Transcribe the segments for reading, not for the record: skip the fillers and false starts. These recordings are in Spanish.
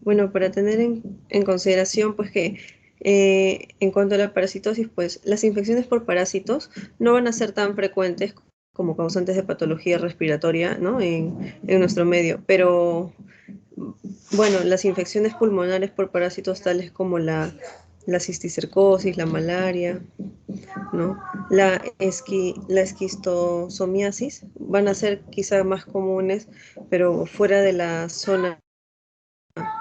Bueno, para tener en consideración, pues que en cuanto a la parasitosis, pues las infecciones por parásitos no van a ser tan frecuentes como causantes de patología respiratoria, ¿no? En nuestro medio, pero bueno, las infecciones pulmonares por parásitos tales como la cisticercosis, la malaria, ¿no? La esquistosomiasis van a ser quizá más comunes, pero fuera de la zona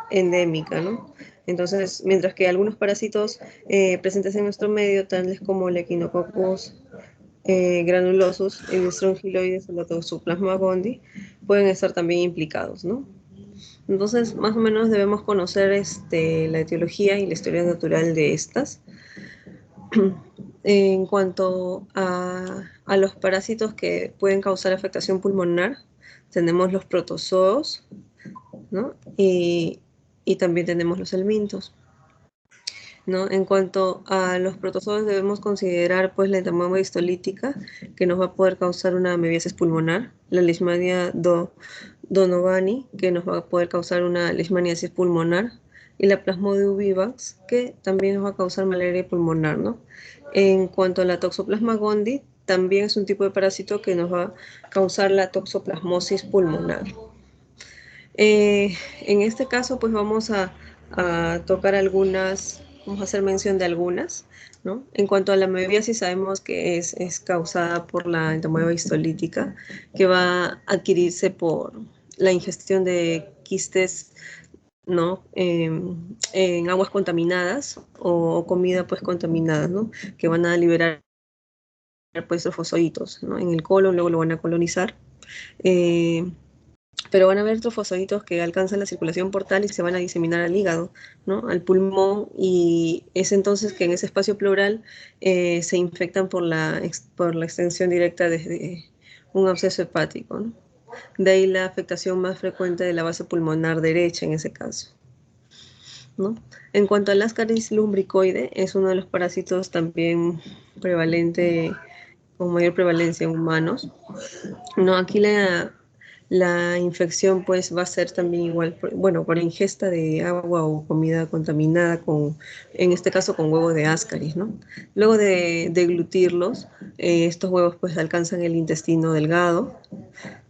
endémica, ¿no? Entonces, mientras que algunos parásitos presentes en nuestro medio, tales como el Echinococcus granulosus, el Strongyloides, el Toxoplasma gondii, pueden estar también implicados, ¿no? Entonces, más o menos debemos conocer la etiología y la historia natural de estas. En cuanto a los parásitos que pueden causar afectación pulmonar, tenemos los protozoos, ¿no? Y también tenemos los helmintos, ¿no? En cuanto a los protozoos, debemos considerar pues la entamoeba histolítica, que nos va a poder causar una amebiasis pulmonar, la Leishmania donovani, que nos va a poder causar una leishmaniasis pulmonar, y la Plasmodium vivax, que también nos va a causar malaria pulmonar, ¿no? En cuanto a la Toxoplasma gondii, también es un tipo de parásito que nos va a causar la toxoplasmosis pulmonar. En este caso, pues a tocar algunas, vamos a hacer mención de algunas, ¿no? En cuanto a la amebiasis, sabemos que es causada por la entamoeba histolítica, que va a adquirirse por la ingestión de quistes, ¿no? En aguas contaminadas o comida pues contaminada, ¿no? Que van a liberar pues trofosoditos, ¿no? En el colon, luego lo van a colonizar. Eh, pero van a haber trofosoditos que alcanzan la circulación portal y se van a diseminar al hígado, ¿no? Al pulmón, y es entonces que en ese espacio pleural se infectan por la extensión directa desde un absceso hepático, ¿no? De ahí la afectación más frecuente de la base pulmonar derecha en ese caso, ¿no? En cuanto al Ascaris lumbricoide, es uno de los parásitos también prevalente, con mayor prevalencia en humanos, ¿no? Aquí la infección pues va a ser también igual, bueno, por ingesta de agua o comida contaminada con, en este caso con huevos de Ascaris, ¿no? Luego de deglutirlos, estos huevos pues alcanzan el intestino delgado,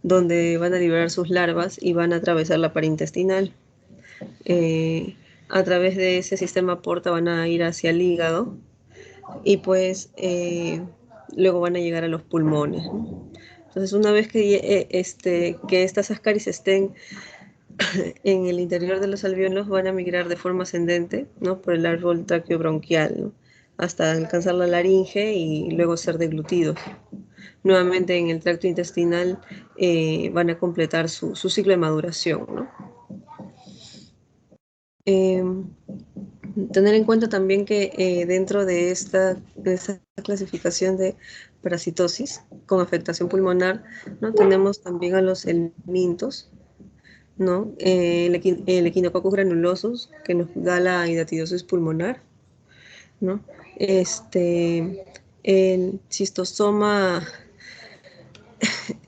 donde van a liberar sus larvas y van a atravesar la pared intestinal. Eh, a través de ese sistema porta van a ir hacia el hígado y pues luego van a llegar a los pulmones, ¿no? Entonces, una vez que estas ascaris estén en el interior de los alvéolos, van a migrar de forma ascendente, ¿no? Por el árbol traqueobronquial, ¿no? Hasta alcanzar la laringe y luego ser deglutidos. Nuevamente en el tracto intestinal van a completar su ciclo de maduración, ¿no? Eh, Tener en cuenta también que dentro de esta clasificación de parasitosis con afectación pulmonar, ¿no? Tenemos también a los helmintos, ¿no? El Echinococcus granulosus, que nos da la hidatidosis pulmonar, ¿no? El Schistosoma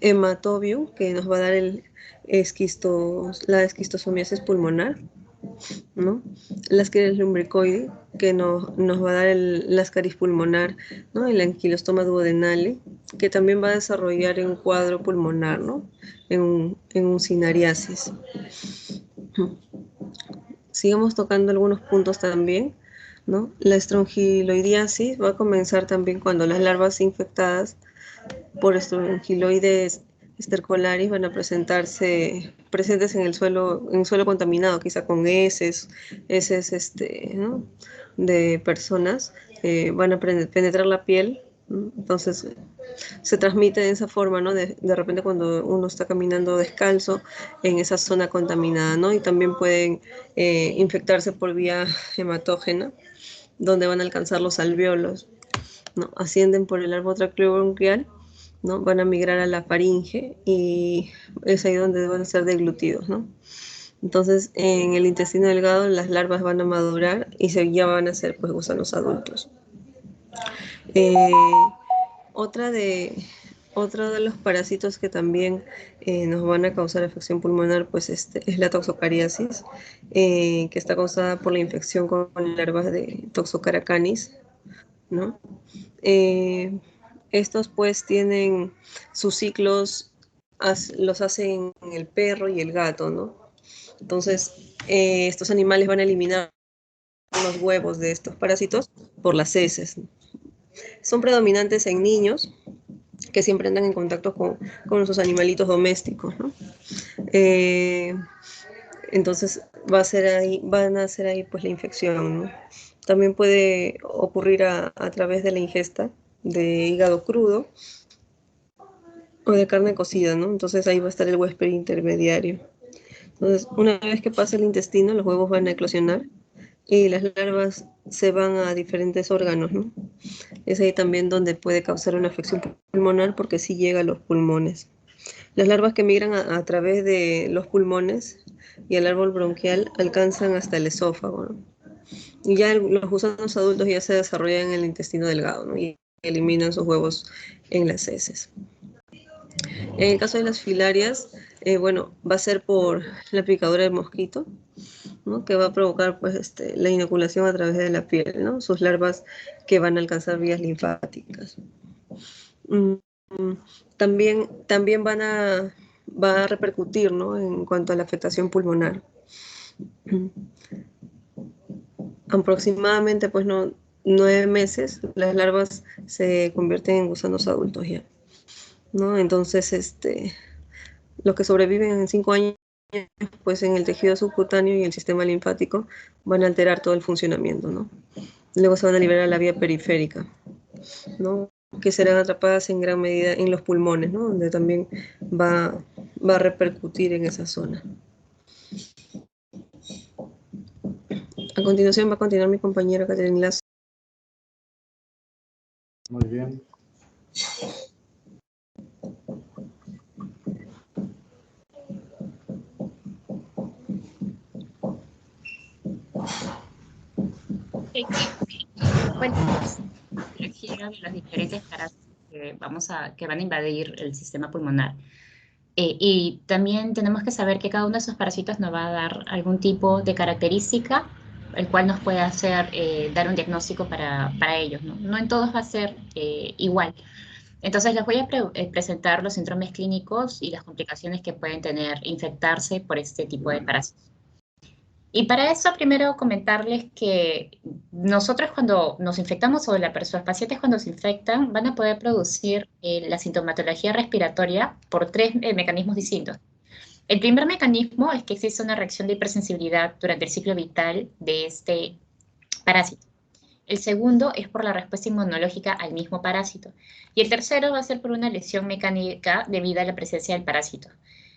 hematobium, que nos va a dar la esquistosomiasis pulmonar, ¿no? La Ascaris lumbricoide, que nos va a dar la Ascaris pulmonar, ¿no? El Ankylostoma duodenale, que también va a desarrollar un cuadro pulmonar, ¿no? En un cinariasis. Sigamos tocando algunos puntos también, ¿no? La estrongiloidiasis va a comenzar también cuando las larvas infectadas por estrongiloides estercolaris van a presentarse presentes en el suelo contaminado, quizá con heces ¿no? De personas, van a penetrar la piel, ¿no? Entonces se transmite de esa forma, ¿no? De repente cuando uno está caminando descalzo en esa zona contaminada, ¿no? Y también pueden infectarse por vía hematógena, donde van a alcanzar los alvéolos, ¿no? Ascienden por el árbol traqueobronquial, ¿no? Van a migrar a la faringe y es ahí donde van a ser deglutidos, ¿no? Entonces, en el intestino delgado las larvas van a madurar y ya van a ser pues gusanos adultos. Eh, otra de, Otro de los parásitos que también nos van a causar afección pulmonar, pues es la toxocariasis, que está causada por la infección con larvas de Toxocara canis, ¿no? Eh, Estos pues tienen sus ciclos, los hacen el perro y el gato, ¿no? Entonces, estos animales van a eliminar los huevos de estos parásitos por las heces. Son predominantes en niños que siempre andan en contacto con sus animalitos domésticos, ¿no? Eh, entonces van a ser ahí pues la infección, ¿no? También puede ocurrir a través de la ingesta de hígado crudo o de carne cocida, ¿no? Entonces ahí va a estar el huésped intermediario. Entonces, una vez que pasa el intestino, los huevos van a eclosionar y las larvas se van a diferentes órganos, ¿no? Es ahí también donde puede causar una afección pulmonar porque sí llega a los pulmones. Las larvas que migran a través de los pulmones y el árbol bronquial alcanzan hasta el esófago, ¿no? Y ya los gusanos adultos ya se desarrollan en el intestino delgado, ¿no? Y eliminan sus huevos en las heces. En el caso de las filarias, bueno, va a ser por la picadura del mosquito, ¿no? Que va a provocar pues, la inoculación a través de la piel, ¿no? Sus larvas que van a alcanzar vías linfáticas. Mm, también va a repercutir, ¿no? En cuanto a la afectación pulmonar. Aproximadamente, pues, no, 9 meses, las larvas se convierten en gusanos adultos ya, ¿no? Entonces, los que sobreviven en 5 años, pues en el tejido subcutáneo y el sistema linfático van a alterar todo el funcionamiento, ¿no? Luego se van a liberar a la vía periférica, ¿no? Que serán atrapadas en gran medida en los pulmones, ¿no? Donde también va, va a repercutir en esa zona. A continuación va a continuar mi compañera Catherine Lazo. Muy bien. Cuéntanos de los diferentes parásitos que van a invadir el sistema pulmonar. Y también tenemos que saber que cada uno de esos parásitos nos va a dar algún tipo de característica, el cual nos puede hacer dar un diagnóstico para ellos, ¿no? No en todos va a ser igual. Entonces les voy a presentar los síndromes clínicos y las complicaciones que pueden tener infectarse por este tipo de parásitos. Y para eso, primero comentarles que nosotros cuando nos infectamos o los pacientes cuando se infectan van a poder producir la sintomatología respiratoria por tres mecanismos distintos. El primer mecanismo es que existe una reacción de hipersensibilidad durante el ciclo vital de este parásito. El segundo es por la respuesta inmunológica al mismo parásito. Y el tercero va a ser por una lesión mecánica debido a la presencia del parásito.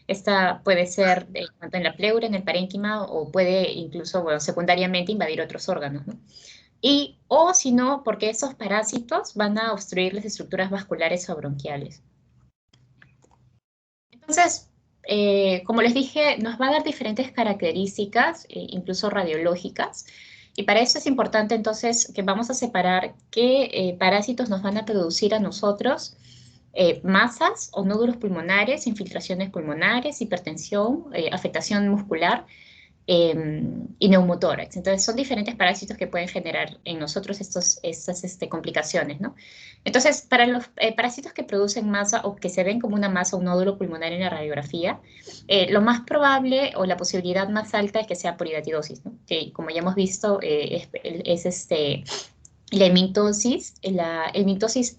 Esta puede ser tanto en la pleura, en el parénquima, o puede incluso, bueno, secundariamente invadir otros órganos, ¿no? O si no, porque esos parásitos van a obstruir las estructuras vasculares o bronquiales. Entonces, como les dije, nos va a dar diferentes características, incluso radiológicas, y para eso es importante entonces que vamos a separar qué parásitos nos van a producir a nosotros masas o nódulos pulmonares, infiltraciones pulmonares, hipertensión, afectación muscular y neumotórax. Entonces, son diferentes parásitos que pueden generar en nosotros estas complicaciones, ¿no? Entonces, para los parásitos que producen masa o que se ven como una masa o un nódulo pulmonar en la radiografía, lo más probable o la posibilidad más alta es que sea por hidatidosis, ¿no? Que como ya hemos visto, la hemitosis. La hemitosis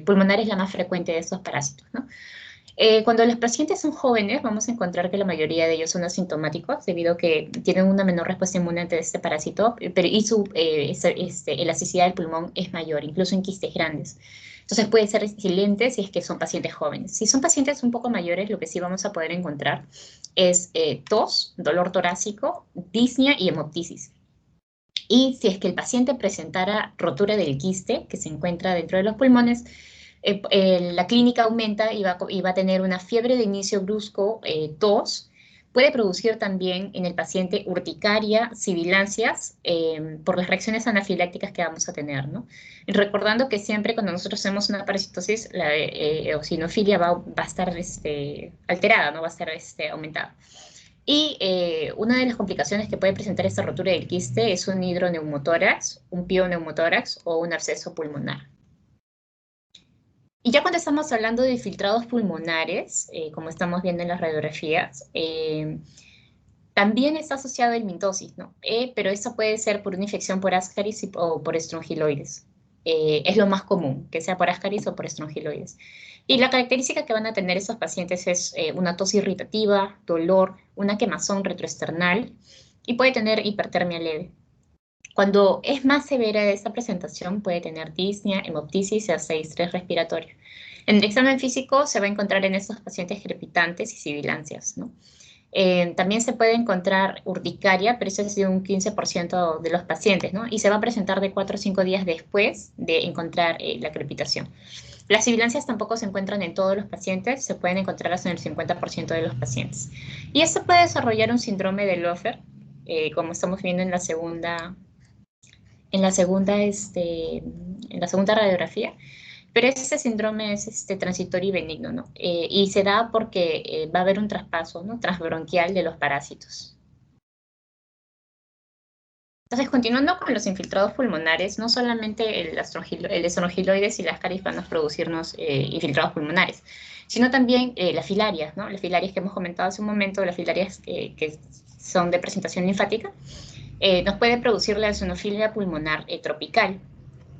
pulmonar es la más frecuente de estos parásitos, ¿no? Cuando los pacientes son jóvenes, vamos a encontrar que la mayoría de ellos son asintomáticos debido a que tienen una menor respuesta inmune ante este parásito, y su elasticidad del pulmón es mayor, incluso en quistes grandes. Entonces puede ser resiliente si es que son pacientes jóvenes. Si son pacientes un poco mayores, lo que sí vamos a poder encontrar es tos, dolor torácico, disnea y hemoptisis. Y si es que el paciente presentara rotura del quiste que se encuentra dentro de los pulmones, la clínica aumenta y va a tener una fiebre de inicio brusco, tos, puede producir también en el paciente urticaria, sibilancias, por las reacciones anafilácticas que vamos a tener, ¿no? Y recordando que siempre cuando nosotros hacemos una parasitosis, la eosinofilia va a estar alterada, ¿no? Va a estar aumentada. Y una de las complicaciones que puede presentar esta rotura del quiste es un hidroneumotórax, un pioneumotórax o un absceso pulmonar. Y ya cuando estamos hablando de infiltrados pulmonares, como estamos viendo en las radiografías, también está asociado a helmintosis, ¿no? Pero esa puede ser por una infección por Ascaris o por estrongiloides. Es lo más común, que sea por Ascaris o por estrongiloides. Y la característica que van a tener esos pacientes es una tos irritativa, dolor, una quemazón retroesternal y puede tener hipertermia leve. Cuando es más severa esta presentación, puede tener disnea, hemoptisis y hasta distrés respiratorio. En el examen físico se va a encontrar en estos pacientes crepitantes y sibilancias, ¿no? También se puede encontrar urticaria, pero eso es de un 15% de los pacientes, ¿no? Y se va a presentar de 4 o 5 días después de encontrar la crepitación. Las sibilancias tampoco se encuentran en todos los pacientes, se pueden encontrar hasta en el 50% de los pacientes. Y esto puede desarrollar un síndrome de Loeffler, como estamos viendo en la segunda radiografía, pero ese síndrome es transitorio y benigno, ¿no? Y se da porque va a haber un traspaso, ¿no? Transbronquial de los parásitos. Entonces, continuando con los infiltrados pulmonares, no solamente el estrongiloides y las Ascaris van a producirnos infiltrados pulmonares, sino también las filarias, ¿no? Las filarias que hemos comentado hace un momento, las filarias que son de presentación linfática, nos puede producir la eosinofilia pulmonar tropical.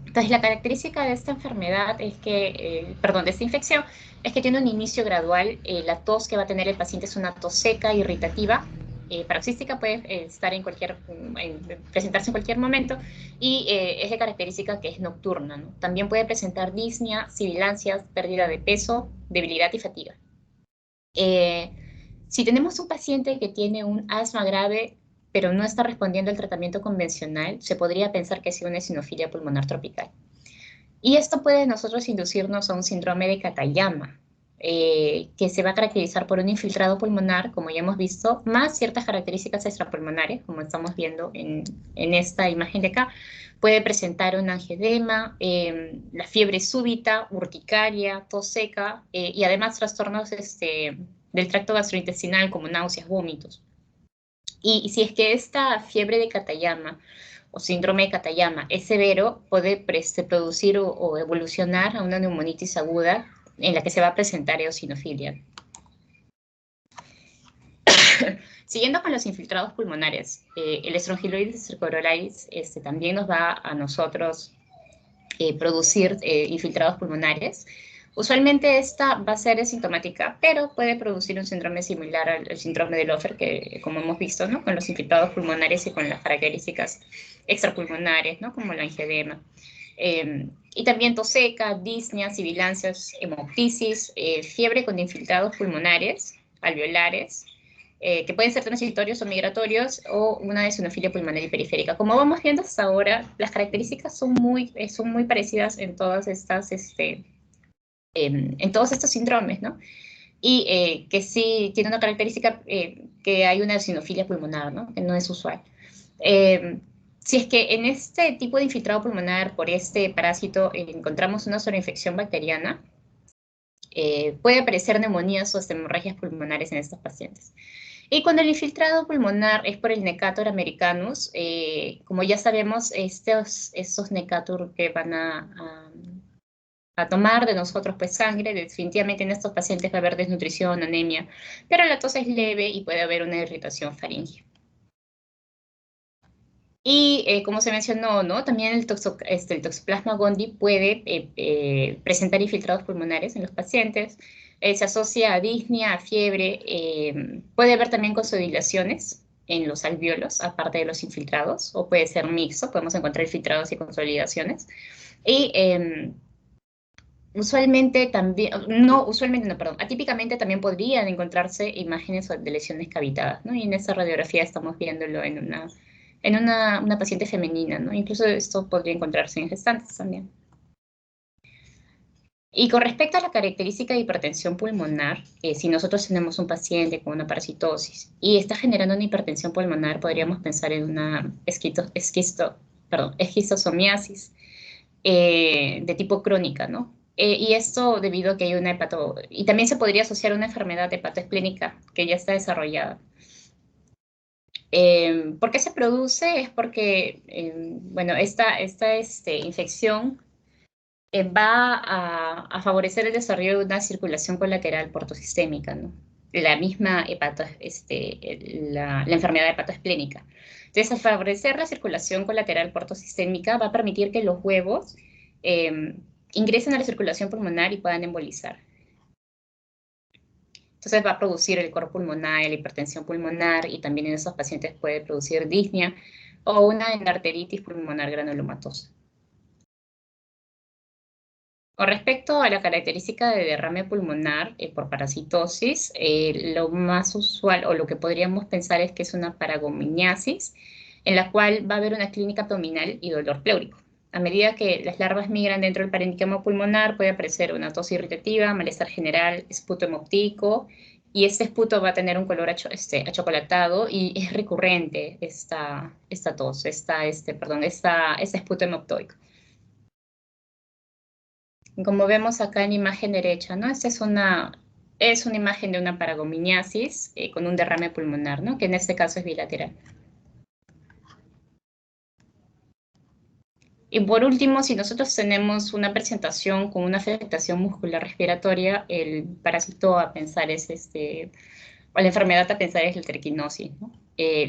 Entonces, la característica de esta enfermedad es que, de esta infección, es que tiene un inicio gradual. La tos que va a tener el paciente es una tos seca, irritativa, paroxística, puede presentarse en cualquier momento y es de característica que es nocturna, ¿no? También puede presentar disnea, sibilancias, pérdida de peso, debilidad y fatiga. Si tenemos un paciente que tiene un asma grave, pero no está respondiendo al tratamiento convencional, se podría pensar que es una eosinofilia pulmonar tropical. Y esto puede nosotros inducirnos a un síndrome de Katayama, que se va a caracterizar por un infiltrado pulmonar, como ya hemos visto, más ciertas características extrapulmonares, como estamos viendo en esta imagen de acá. Puede presentar un angedema, la fiebre súbita, urticaria, tos seca, y además trastornos del tracto gastrointestinal, como náuseas, vómitos. Y si es que esta fiebre de Katayama o síndrome de Katayama es severo, puede producir o evolucionar a una neumonitis aguda en la que se va a presentar eosinofilia. Siguiendo con los infiltrados pulmonares, el estrongiloides circularis también nos va a nosotros producir infiltrados pulmonares. Usualmente esta va a ser asintomática, pero puede producir un síndrome similar al síndrome de Loeffler, que como hemos visto, ¿no? Con los infiltrados pulmonares y con las características extrapulmonares, ¿no? Como la angedema. Y también tos seca, disnea, sibilancias, hemoptisis, fiebre con infiltrados pulmonares, alveolares, que pueden ser transitorios o migratorios, o una eosinofilia pulmonar y periférica. Como vamos viendo hasta ahora, las características son muy parecidas en todas estas, en todos estos síndromes, ¿no? Y que sí tiene una característica que hay una eosinofilia pulmonar, ¿no? Que no es usual. Si es que en este tipo de infiltrado pulmonar por este parásito encontramos una sobreinfección bacteriana, puede aparecer neumonías o hemorragias pulmonares en estos pacientes. Y cuando el infiltrado pulmonar es por el Necator americanus, como ya sabemos, estos Necator que van a tomar de nosotros pues sangre, definitivamente en estos pacientes va a haber desnutrición, anemia, pero la tos es leve y puede haber una irritación faríngea. Y como se mencionó, ¿no? También el Toxoplasma gondii puede presentar infiltrados pulmonares en los pacientes. Se asocia a disnea, a fiebre. Puede haber también consolidaciones en los alvéolos, aparte de los infiltrados, o puede ser mixto. Podemos encontrar infiltrados y consolidaciones. Y atípicamente también podrían encontrarse imágenes de lesiones cavitadas, ¿no? Y en esta radiografía estamos viéndolo en una paciente femenina, ¿no? Incluso esto podría encontrarse en gestantes también. Y con respecto a la característica de hipertensión pulmonar, si nosotros tenemos un paciente con una parasitosis y está generando una hipertensión pulmonar, podríamos pensar en una esquistosomiasis de tipo crónica, ¿no? Y esto debido a que hay una y también se podría asociar a una enfermedad hepatoesplénica que ya está desarrollada. ¿Por qué se produce? Es porque, bueno, esta infección va a favorecer el desarrollo de una circulación colateral portosistémica, ¿no? La misma la enfermedad hepatoesplénica. Entonces, al favorecer la circulación colateral portosistémica, va a permitir que los huevos eh, ingresen a la circulación pulmonar y puedan embolizar. Entonces va a producir el coro pulmonar, la hipertensión pulmonar y también en esos pacientes puede producir disnea o una endarteritis pulmonar granulomatosa. Con respecto a la característica de derrame pulmonar por parasitosis, lo más usual o lo que podríamos pensar es que es una paragominiasis, en la cual va a haber una clínica abdominal y dolor pleúrico. A medida que las larvas migran dentro del parenquima pulmonar, puede aparecer una tos irritativa, malestar general, esputo hemoptírico, y este esputo va a tener un color achocolatado y es recurrente esta tos, este esputo hemoptóico. Como vemos acá en la imagen derecha, ¿no? Esta es una imagen de una paragominiasis con un derrame pulmonar, ¿no? Que en este caso es bilateral. Y por último, si nosotros tenemos una presentación con una afectación muscular respiratoria, el parásito a pensar es o la enfermedad a pensar es la triquinosis, ¿no?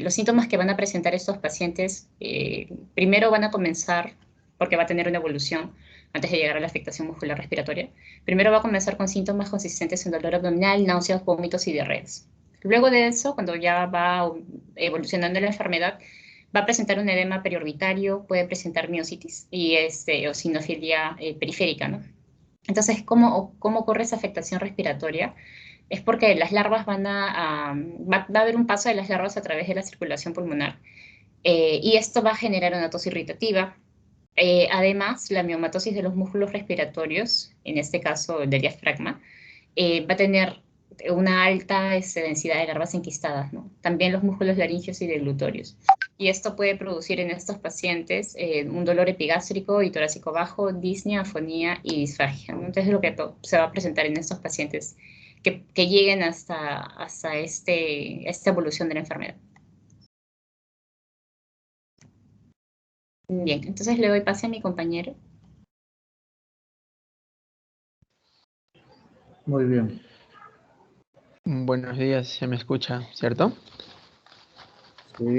Los síntomas que van a presentar estos pacientes, primero van a comenzar, porque va a tener una evolución antes de llegar a la afectación muscular respiratoria, primero va a comenzar con síntomas consistentes en dolor abdominal, náuseas, vómitos y diarreas. Luego de eso, cuando ya va evolucionando la enfermedad, va a presentar un edema periorbitario, puede presentar miositis y eosinofilia periférica, ¿no? Entonces, ¿cómo ocurre esa afectación respiratoria? Es porque las larvas va a haber un paso de las larvas a través de la circulación pulmonar y esto va a generar una tos irritativa. Además, la miomatosis de los músculos respiratorios, en este caso del diafragma, va a tener una alta densidad de larvas enquistadas, ¿no? También los músculos laríngeos y deglutorios. Y esto puede producir en estos pacientes un dolor epigástrico y torácico bajo, disnea, afonía y disfagia, ¿no? Entonces, lo que se va a presentar en estos pacientes que lleguen hasta esta evolución de la enfermedad. Bien, entonces le doy pase a mi compañero. Muy bien. Buenos días, se me escucha, ¿cierto? Sí.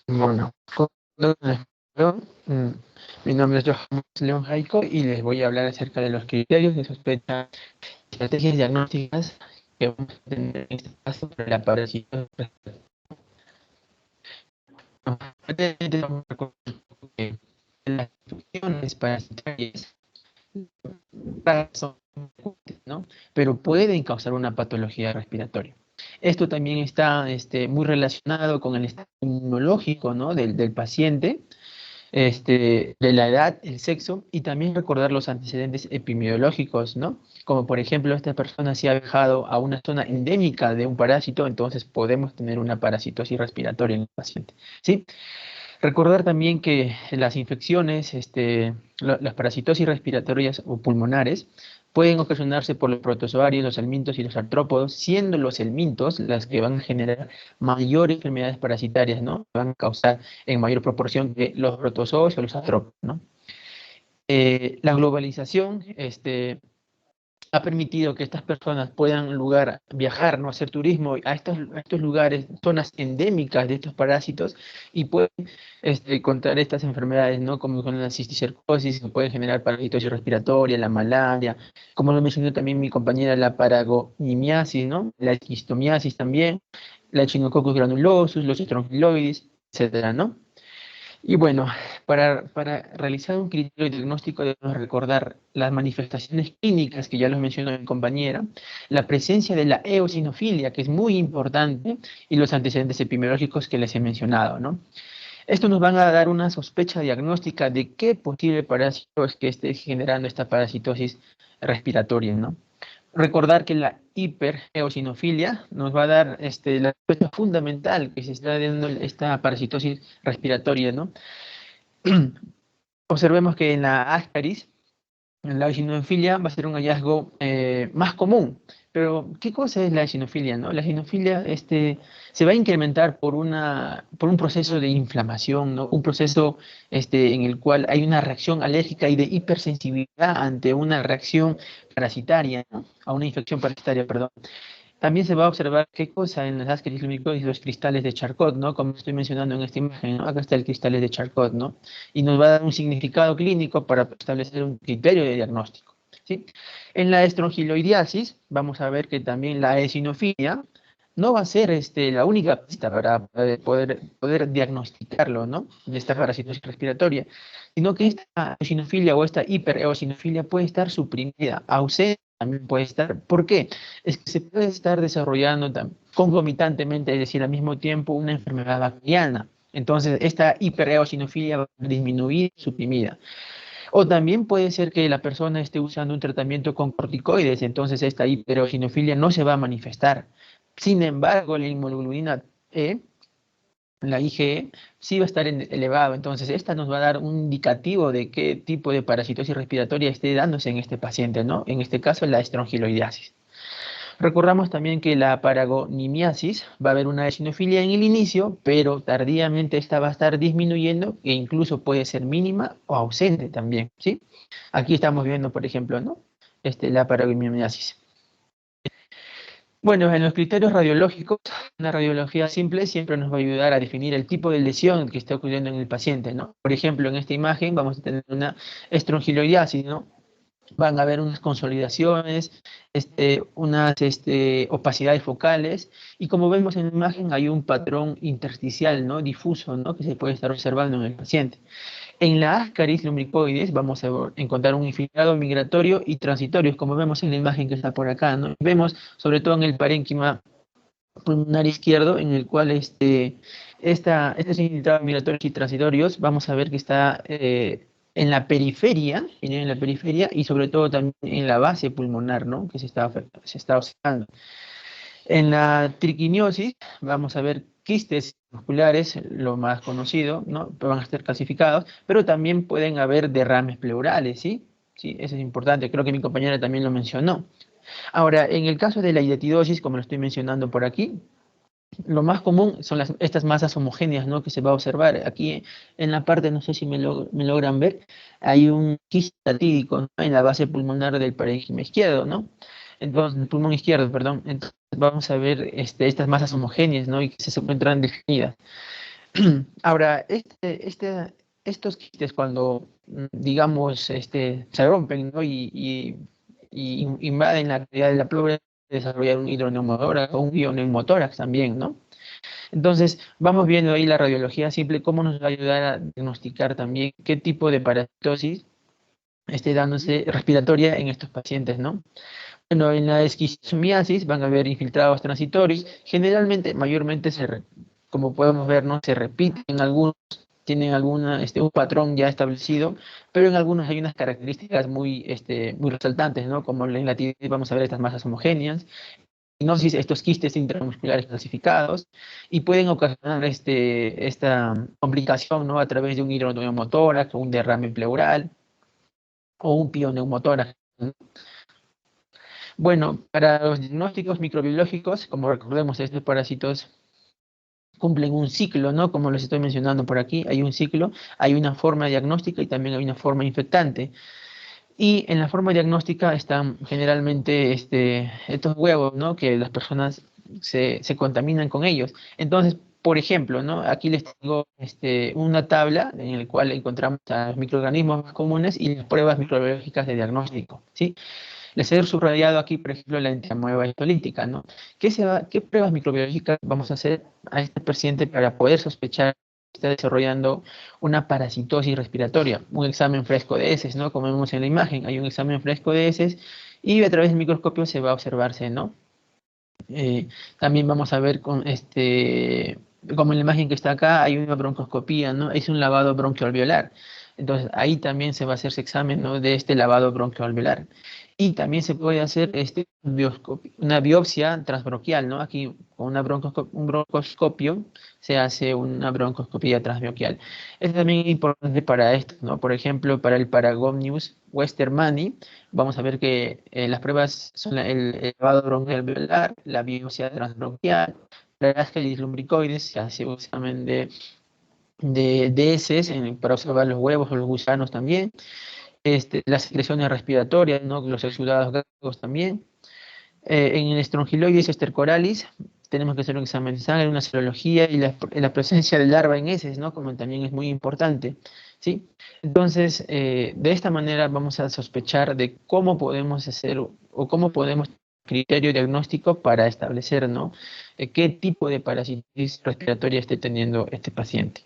Bueno, mi nombre es Johan León Jaico y les voy a hablar acerca de los criterios de sospecha, estrategias diagnósticas que vamos a tener en este caso para la parasitosis. Las infecciones parasitarias son, ¿no? Pero pueden causar una patología respiratoria. Esto también está muy relacionado con el estado inmunológico, ¿no? del paciente, de la edad, el sexo, y también recordar los antecedentes epidemiológicos, ¿no? Como por ejemplo, esta persona si ha viajado a una zona endémica de un parásito, entonces podemos tener una parasitosis respiratoria en el paciente, ¿sí? Recordar también que las infecciones, las parasitosis respiratorias o pulmonares, pueden ocasionarse por los protozoarios, los helmintos y los artrópodos, siendo los helmintos las que van a generar mayor enfermedades parasitarias, ¿no? Van a causar en mayor proporción que los protozoos o los artrópodos, ¿no? La globalización, ha permitido que estas personas puedan viajar, ¿no? Hacer turismo a estos lugares, zonas endémicas de estos parásitos y pueden contraer estas enfermedades, ¿no? Como con la cisticercosis, que pueden generar parasitosis respiratoria, la malaria, como lo mencionó también mi compañera, la paragominiasis, ¿no? La esquistomiasis también, la Echinococcus granulosus, los estrongiloides, etcétera, ¿no? Y bueno, para realizar un criterio diagnóstico debemos recordar las manifestaciones clínicas que ya los mencionó mi compañera, la presencia de la eosinofilia, que es muy importante, y los antecedentes epidemiológicos que les he mencionado, ¿no? Esto nos van a dar una sospecha diagnóstica de qué posible parásito es que esté generando esta parasitosis respiratoria, ¿no? Recordar que la hipereosinofilia nos va a dar la sospecha fundamental que se está dando esta parasitosis respiratoria, ¿no? Observemos que en la Ascaris, la eosinofilia va a ser un hallazgo más común. Pero, ¿qué cosa es la eosinofilia, no? La eosinofilia se va a incrementar por un proceso de inflamación, ¿no? Un proceso en el cual hay una reacción alérgica y de hipersensibilidad ante una reacción parasitaria, ¿no? A una infección parasitaria, perdón. También se va a observar qué cosa en las Ascaris lumbricoides y los cristales de Charcot, ¿no? Como estoy mencionando en esta imagen, ¿no? Acá está el cristales de Charcot, ¿no? Y nos va a dar un significado clínico para establecer un criterio de diagnóstico, ¿sí? En la estrongiloidiasis vamos a ver que también la eosinofilia no va a ser la única pista para poder diagnosticarlo, ¿no? De esta parasitosis respiratoria, sino que esta eosinofilia o esta hipereosinofilia puede estar suprimida, ausente también puede estar. ¿Por qué? Es que se puede estar desarrollando concomitantemente, es decir, al mismo tiempo, una enfermedad bacteriana. Entonces, esta hipereosinofilia va a disminuir, suprimida. O también puede ser que la persona esté usando un tratamiento con corticoides, entonces esta hipereosinofilia no se va a manifestar. Sin embargo, la inmunoglobulina E, la IgE, sí va a estar elevado. Entonces, esta nos va a dar un indicativo de qué tipo de parasitosis respiratoria esté dándose en este paciente, ¿no? En este caso, la estrongiloidiasis. Recordamos también que la paragonimiasis va a haber una eosinofilia en el inicio, pero tardíamente esta va a estar disminuyendo e incluso puede ser mínima o ausente también, ¿sí? Aquí estamos viendo, por ejemplo, ¿no? La paragonimiasis. Bueno, en los criterios radiológicos, una radiología simple siempre nos va a ayudar a definir el tipo de lesión que está ocurriendo en el paciente, ¿no? Por ejemplo, en esta imagen vamos a tener una estrongiloidiasis, ¿no? Van a haber unas consolidaciones, unas opacidades focales, y como vemos en la imagen hay un patrón intersticial, ¿no? Difuso, ¿no? Que se puede estar observando en el paciente. En la Ascaris lumbricoides vamos a encontrar un infiltrado migratorio y transitorio, como vemos en la imagen que está por acá, ¿no? Vemos sobre todo en el parénquima pulmonar izquierdo, en el cual estos infiltrados migratorios y transitorios vamos a ver que está en la periferia, y sobre todo también en la base pulmonar, ¿no? Que se está observando. En la triquiniosis vamos a ver quistes musculares, lo más conocido, ¿no? Van a estar clasificados, pero también pueden haber derrames pleurales, ¿sí? Sí, eso es importante, creo que mi compañera también lo mencionó. Ahora, en el caso de la hidatidosis, como lo estoy mencionando por aquí, lo más común son estas masas homogéneas, ¿no? Que se va a observar. Aquí en la parte, no sé si me logran ver, hay un quiste atídico, ¿no? En la base pulmonar del parénquima izquierdo, ¿no? Entonces, el pulmón izquierdo, perdón. Entonces vamos a ver estas masas homogéneas, ¿no? Y que se encuentran definidas. Ahora, estos quistes cuando, digamos, se rompen, ¿no? Y invaden la cavidad de la pleura, desarrollar un hidroneumotórax o un bioneumotórax también, ¿no? Entonces, vamos viendo ahí la radiología simple, cómo nos va a ayudar a diagnosticar también qué tipo de parasitosis esté dándose respiratoria en estos pacientes, ¿no? Bueno, en la esquistomiasis van a haber infiltrados transitorios, generalmente, mayormente, como podemos ver, ¿no? Se repiten algunos, tienen un patrón ya establecido, pero en algunos hay unas características muy resaltantes, ¿no? Como en la tiroides vamos a ver estas masas homogéneas, estos quistes intramusculares clasificados, y pueden ocasionar esta complicación, ¿no? A través de un hidroneumotórax o un derrame pleural o un pioneumotórax, ¿no? Bueno, para los diagnósticos microbiológicos, como recordemos, estos parásitos cumplen un ciclo, ¿no? Como les estoy mencionando por aquí, hay un ciclo, hay una forma diagnóstica y también hay una forma infectante. Y en la forma diagnóstica están generalmente estos huevos, ¿no? Que las personas se contaminan con ellos. Entonces, por ejemplo, ¿no? Aquí les tengo una tabla en la cual encontramos a los microorganismos más comunes y las pruebas microbiológicas de diagnóstico, ¿sí? Les he subrayado aquí, por ejemplo, la entamoeba histolítica, ¿no? ¿Qué pruebas microbiológicas vamos a hacer a este paciente para poder sospechar que está desarrollando una parasitosis respiratoria? Un examen fresco de heces, ¿no? Como vemos en la imagen, hay un examen fresco de heces y a través del microscopio se va a observarse, ¿no? También vamos a ver como en la imagen que está acá, hay una broncoscopía, ¿no? Es un lavado bronquialveolar. Entonces, ahí también se va a hacer ese examen, ¿no? De este lavado bronquialveolar. Y también se puede hacer una biopsia transbronquial, ¿no? Aquí con un broncoscopio se hace una broncoscopía transbronquial. Es también importante para esto, ¿no? Por ejemplo, para el Paragonius Westermanni, vamos a ver que las pruebas son el lavado bronquialveolar, la biopsia transbronquial, las gelis lumbricoides, se hace un examen de heces para observar los huevos o los gusanos también, las secreciones respiratorias, ¿no? Los exudados gástricos también. En el Strongyloides estercoralis tenemos que hacer un examen de sangre, una serología y la presencia de larva en heces, ¿no? Como también es muy importante, ¿sí? Entonces, de esta manera vamos a sospechar de cómo podemos hacer o cómo podemos criterio diagnóstico para establecer, ¿no? Qué tipo de parasitis respiratoria esté teniendo este paciente.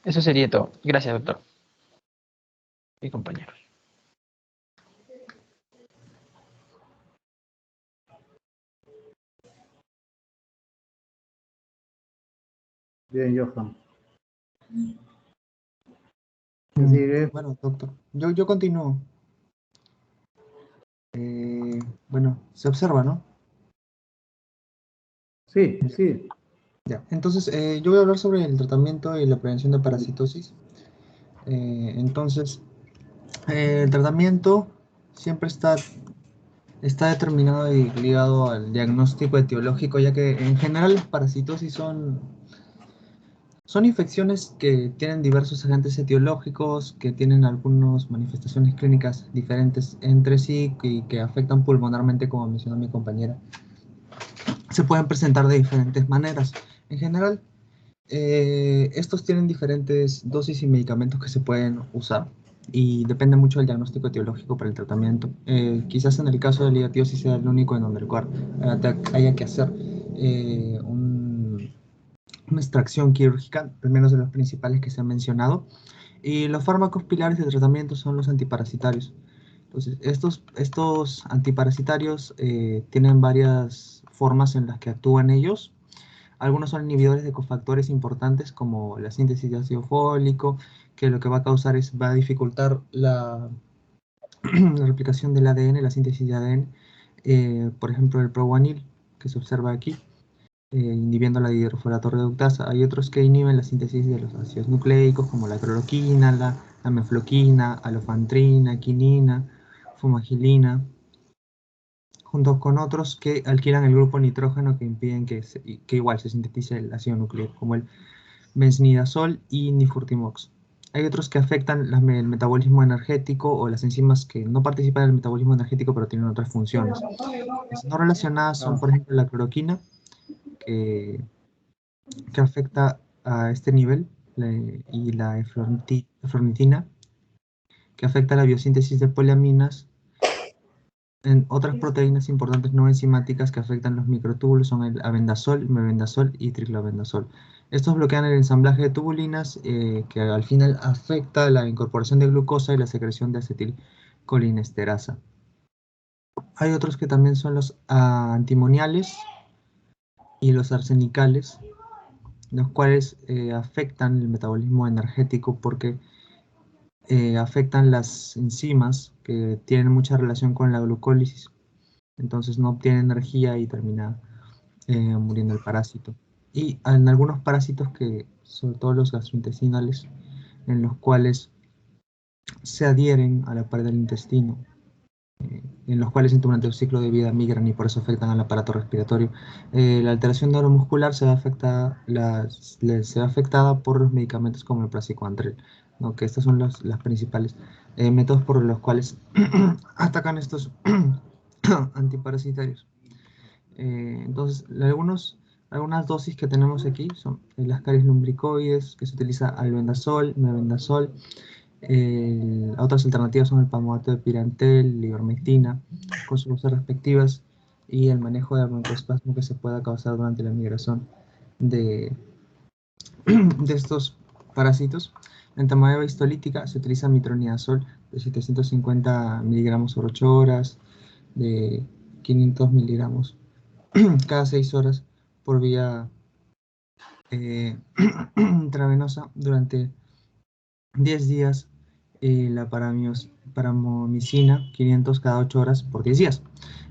Eso sería todo. Gracias, doctor y compañeros. Bien, Johan. ¿Qué sigue? Bueno, doctor, yo continúo. Bueno, se observa, ¿no? Sí, sí. Ya. Entonces, yo voy a hablar sobre el tratamiento y la prevención de parasitosis. Entonces, el tratamiento siempre está determinado y ligado al diagnóstico etiológico, ya que en general las parasitosis son infecciones que tienen diversos agentes etiológicos, que tienen algunas manifestaciones clínicas diferentes entre sí y que afectan pulmonarmente, como mencionó mi compañera. Se pueden presentar de diferentes maneras. En general, estos tienen diferentes dosis y medicamentos que se pueden usar y depende mucho del diagnóstico etiológico para el tratamiento. Quizás en el caso de la ligatiosis sea el único en donde el cual haya que hacer una extracción quirúrgica, al menos de los principales que se han mencionado. Y los fármacos pilares de tratamiento son los antiparasitarios. Entonces, estos antiparasitarios tienen varias formas en las que actúan ellos. Algunos son inhibidores de cofactores importantes como la síntesis de ácido fólico, que lo que va a causar va a dificultar la replicación del ADN, la síntesis de ADN. Por ejemplo, el proguanil, que se observa aquí, inhibiendo la dihidroforato reductasa. Hay otros que inhiben la síntesis de los ácidos nucleicos, como la cloroquina, la mefloquina, alofentrina, quinina, fumagilina, junto con otros que alquilan el grupo nitrógeno que impiden que igual se sintetice el ácido nucleico, como el benznidazol y nifurtimox. Hay otros que afectan el metabolismo energético o las enzimas que no participan en el metabolismo energético pero tienen otras funciones. Las no relacionadas son, por ejemplo, la cloroquina, que afecta a este nivel, y la eflornitina, que afecta la biosíntesis de poliaminas. En otras proteínas importantes no enzimáticas que afectan los microtúbulos son el abendazol, mebendazol y triclobendazol. Estos bloquean el ensamblaje de tubulinas, que al final afecta la incorporación de glucosa y la secreción de acetilcolinesterasa. Hay otros que también son los antimoniales y los arsenicales, los cuales afectan el metabolismo energético porque afectan las enzimas que tienen mucha relación con la glucólisis. Entonces no obtiene energía y termina muriendo el parásito. Y en algunos parásitos que, sobre todo los gastrointestinales, en los cuales se adhieren a la pared del intestino, en los cuales durante el ciclo de vida migran y por eso afectan al aparato respiratorio. La alteración neuromuscular se ve afectada por los medicamentos como el praziquantel, ¿no? Que estos son los principales métodos por los cuales atacan estos antiparasitarios. Entonces, algunas dosis que tenemos aquí son las caries lumbricoides, que se utiliza albendazol, mebendazol. Otras alternativas son el palmoato de pirantel, ivermectina, con sus dosis respectivas, y el manejo de broncoespasmo que se pueda causar durante la migración de, de estos parásitos. En tamoeba histolítica se utiliza metronidazol de 750 miligramos por 8 horas, de 500 miligramos cada 6 horas por vía intravenosa durante 10 días, la paramomicina 500 cada 8 horas por 10 días.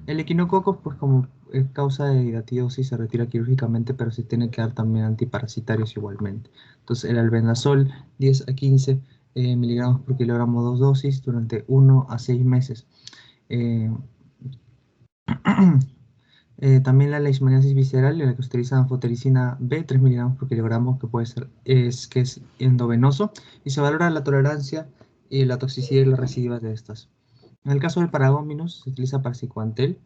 El equinococo, pues como causa de hidatidosis, se retira quirúrgicamente, pero se tiene que dar también antiparasitarios igualmente. Entonces el albendazol 10 a 15 miligramos por kilogramo, 2 dosis durante 1 a 6 meses. Eh, también la leishmaniasis visceral, en la que se utiliza anfotericina B, 3 miligramos por kilogramo, que puede ser, que es endovenoso, y se valora la tolerancia y la toxicidad y las recidivas de estas. En el caso del paragóminos, se utiliza paracequantel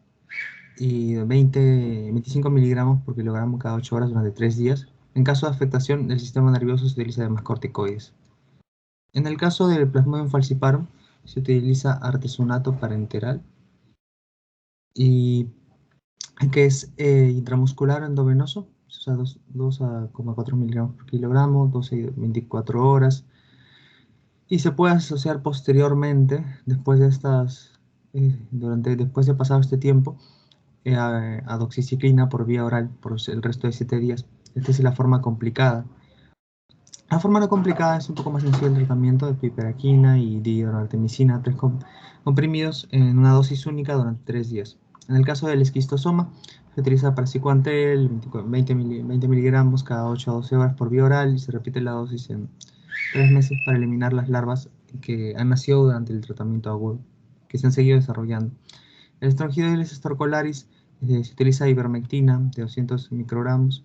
y 25 miligramos por kilogramo cada 8 horas durante 3 días. En caso de afectación del sistema nervioso, se utiliza además corticoides. En el caso del Plasmodium falciparum, se utiliza artesunato parenteral, y que es intramuscular endovenoso, o sea, 2,4 miligramos por kilogramo, 12 y 24 horas, y se puede asociar posteriormente, después de después de pasado este tiempo, a doxiciclina por vía oral por el resto de 7 días. Esta es la forma complicada. La forma no complicada es un poco más sencillo el tratamiento de piperaquina y dihidroartemisina, 3 comprimidos en una dosis única durante 3 días. En el caso del esquistosoma, se utiliza paracequantel, 20 miligramos cada 8 a 12 horas por vía oral, y se repite la dosis en 3 meses para eliminar las larvas que han nacido durante el tratamiento agudo, que se han seguido desarrollando. El Strongyloides storcolaris, se utiliza ivermectina de 200 microgramos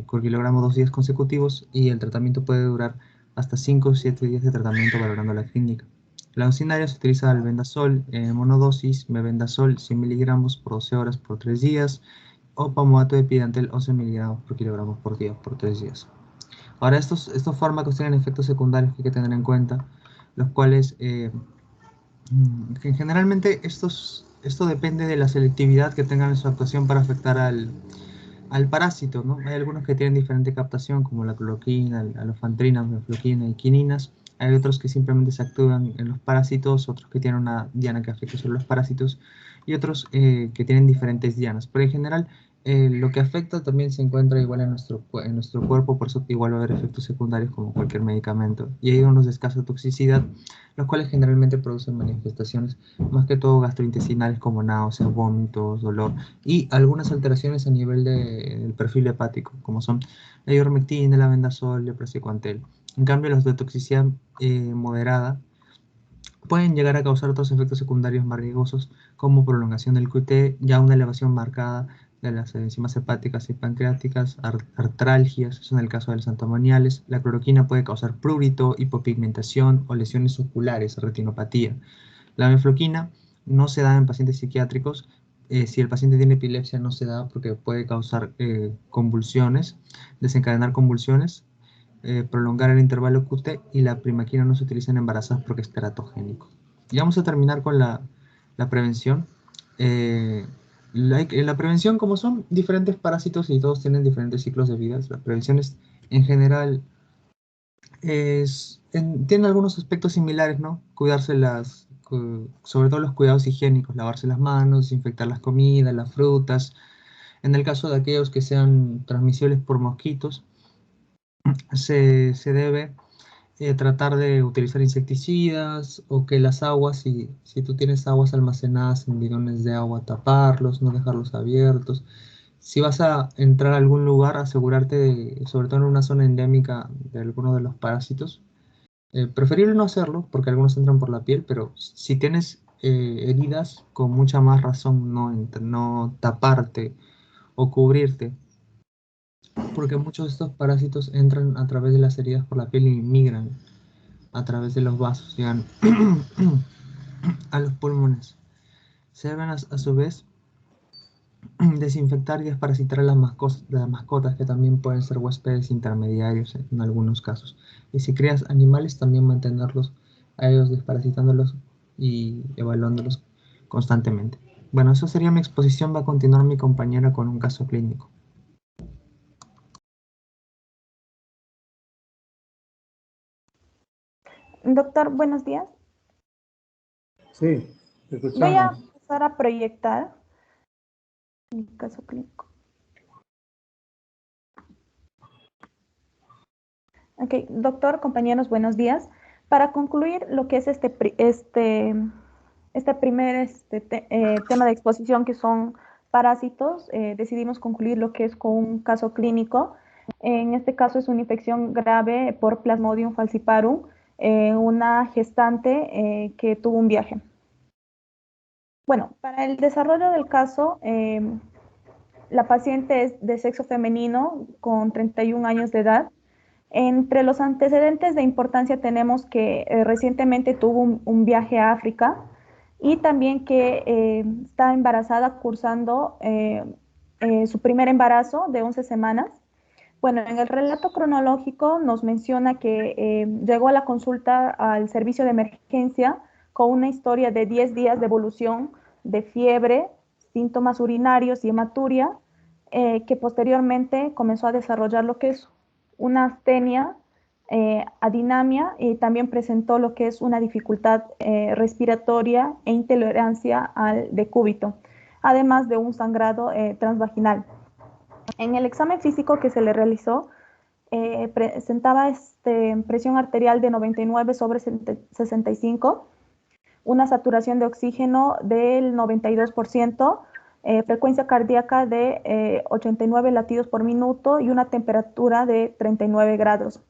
por kilogramo 2 días consecutivos, y el tratamiento puede durar hasta 5 o 7 días de tratamiento valorando la clínica. La ocinaria se utiliza albendazol en monodosis, mebendazol 100 miligramos por 12 horas por 3 días, o pamato de pidantel 11 miligramos por kilogramo por día por 3 días. Ahora, estos fármacos tienen efectos secundarios que hay que tener en cuenta, los cuales que generalmente esto depende de la selectividad que tengan en su actuación para afectar al parásito, ¿no? Hay algunos que tienen diferente captación, como la cloroquina, la alofentrina, mefloquina y quininas. Hay otros que simplemente se actúan en los parásitos, otros que tienen una diana que afecta solo los parásitos, y otros que tienen diferentes dianas. Pero en general, lo que afecta también se encuentra igual en nuestro cuerpo, por eso igual va a haber efectos secundarios como cualquier medicamento. Y hay unos de escasa toxicidad, los cuales generalmente producen manifestaciones más que todo gastrointestinales como náuseas, vómitos, dolor, y algunas alteraciones a nivel del perfil hepático, como son la ivermectina, el albendazol, el praziquantel. En cambio, los de toxicidad moderada pueden llegar a causar otros efectos secundarios más riesgosos, como prolongación del QT, ya una elevación marcada de las enzimas hepáticas y pancreáticas, artralgias, eso en el caso de los antimoniales. La cloroquina puede causar prurito, hipopigmentación o lesiones oculares, retinopatía. La mefloquina no se da en pacientes psiquiátricos. Si el paciente tiene epilepsia, no se da porque puede causar convulsiones, desencadenar convulsiones, prolongar el intervalo QT, y la primaquina no se utiliza en embarazadas porque es teratogénico. Y vamos a terminar con la prevención. La prevención, como son diferentes parásitos y todos tienen diferentes ciclos de vida, la prevención es, en general, tiene algunos aspectos similares, ¿no? Sobre todo los cuidados higiénicos, lavarse las manos, desinfectar las comidas, las frutas. En el caso de aquellos que sean transmisibles por mosquitos, se debe tratar de utilizar insecticidas, o que las aguas, si tú tienes aguas almacenadas en bidones de agua, taparlos, no dejarlos abiertos. Si vas a entrar a algún lugar, asegurarte sobre todo en una zona endémica de alguno de los parásitos. Preferible no hacerlo porque algunos entran por la piel, pero si tienes heridas, con mucha más razón no taparte o cubrirte, porque muchos de estos parásitos entran a través de las heridas por la piel y migran a través de los vasos, llegan a los pulmones. Se deben a su vez desinfectar y desparasitar a las mascotas, que también pueden ser huéspedes intermediarios en algunos casos. Y si crías animales, también mantenerlos a ellos desparasitándolos y evaluándolos constantemente. Bueno, eso sería mi exposición. Va a continuar mi compañera con un caso clínico. Doctor, buenos días. Sí, te Voy a escuchamos. empezar a proyectar. Mi caso clínico. Ok, doctor, compañeros, buenos días. Para concluir lo que es este primer tema de exposición, que son parásitos, decidimos concluir lo que es con un caso clínico. En este caso es una infección grave por Plasmodium falciparum, una gestante que tuvo un viaje. Bueno, para el desarrollo del caso, la paciente es de sexo femenino con 31 años de edad. Entre los antecedentes de importancia tenemos que recientemente tuvo un viaje a África y también que está embarazada cursando su primer embarazo de 11 semanas. Bueno, en el relato cronológico nos menciona que llegó a la consulta al servicio de emergencia con una historia de 10 días de evolución de fiebre, síntomas urinarios y hematuria, que posteriormente comenzó a desarrollar lo que es una astenia, adinamia, y también presentó lo que es una dificultad respiratoria e intolerancia al decúbito, además de un sangrado transvaginal. En el examen físico que se le realizó, presentaba presión arterial de 99 sobre 65, una saturación de oxígeno del 92%, frecuencia cardíaca de 89 latidos por minuto y una temperatura de 39 grados.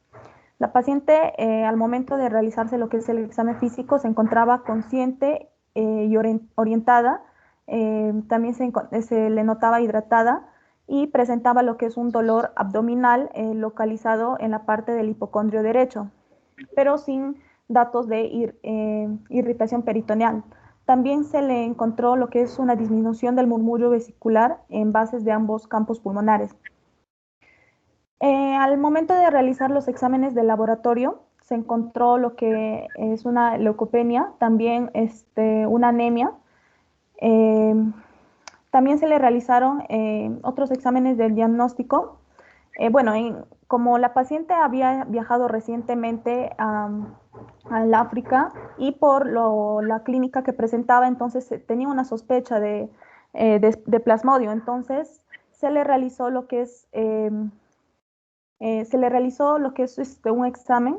La paciente, al momento de realizarse lo que es el examen físico, se encontraba consciente y orientada, también se le notaba hidratada y presentaba lo que es un dolor abdominal localizado en la parte del hipocondrio derecho, pero sin datos de irritación peritoneal. También se le encontró lo que es una disminución del murmullo vesicular en bases de ambos campos pulmonares. Al momento de realizar los exámenes de laboratorio, se encontró lo que es una leucopenia, también una anemia. También se le realizaron otros exámenes del diagnóstico. Bueno, como la paciente había viajado recientemente al África y por la clínica que presentaba, entonces tenía una sospecha de plasmodio. Entonces se le realizó lo que es un examen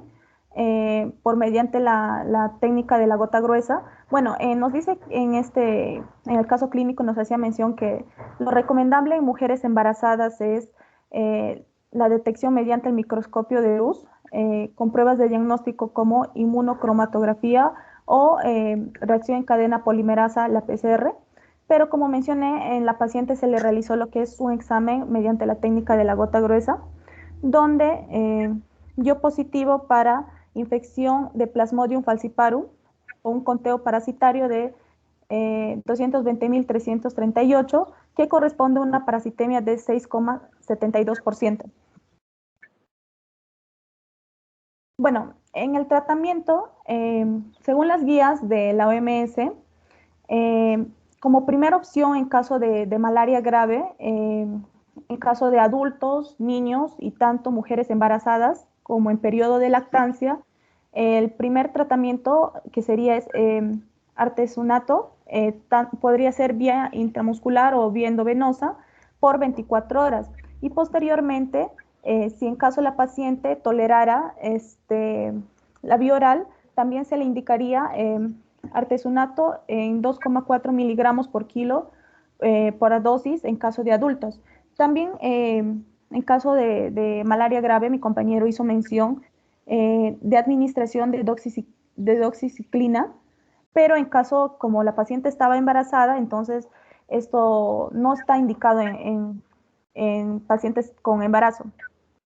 por mediante la técnica de la gota gruesa. Bueno, nos dice en el caso clínico nos hacía mención que lo recomendable en mujeres embarazadas es la detección mediante el microscopio de luz con pruebas de diagnóstico como inmunocromatografía o reacción en cadena polimerasa, la PCR. Pero como mencioné, en la paciente se le realizó lo que es un examen mediante la técnica de la gota gruesa, donde dio positivo para infección de Plasmodium falciparum, un conteo parasitario de 220.338, que corresponde a una parasitemia de 6,72%. Bueno, en el tratamiento, según las guías de la OMS, como primera opción en caso de malaria grave, en caso de adultos, niños y tanto mujeres embarazadas como en periodo de lactancia, el primer tratamiento que sería artesunato, podría ser vía intramuscular o vía endovenosa por 24 horas. Y posteriormente, si en caso la paciente tolerara la vía oral, también se le indicaría artesunato en 2,4 miligramos por kilo por dosis en caso de adultos. También en caso de malaria grave, mi compañero hizo mención de administración de doxiciclina, pero en caso como la paciente estaba embarazada, entonces esto no está indicado en pacientes con embarazo.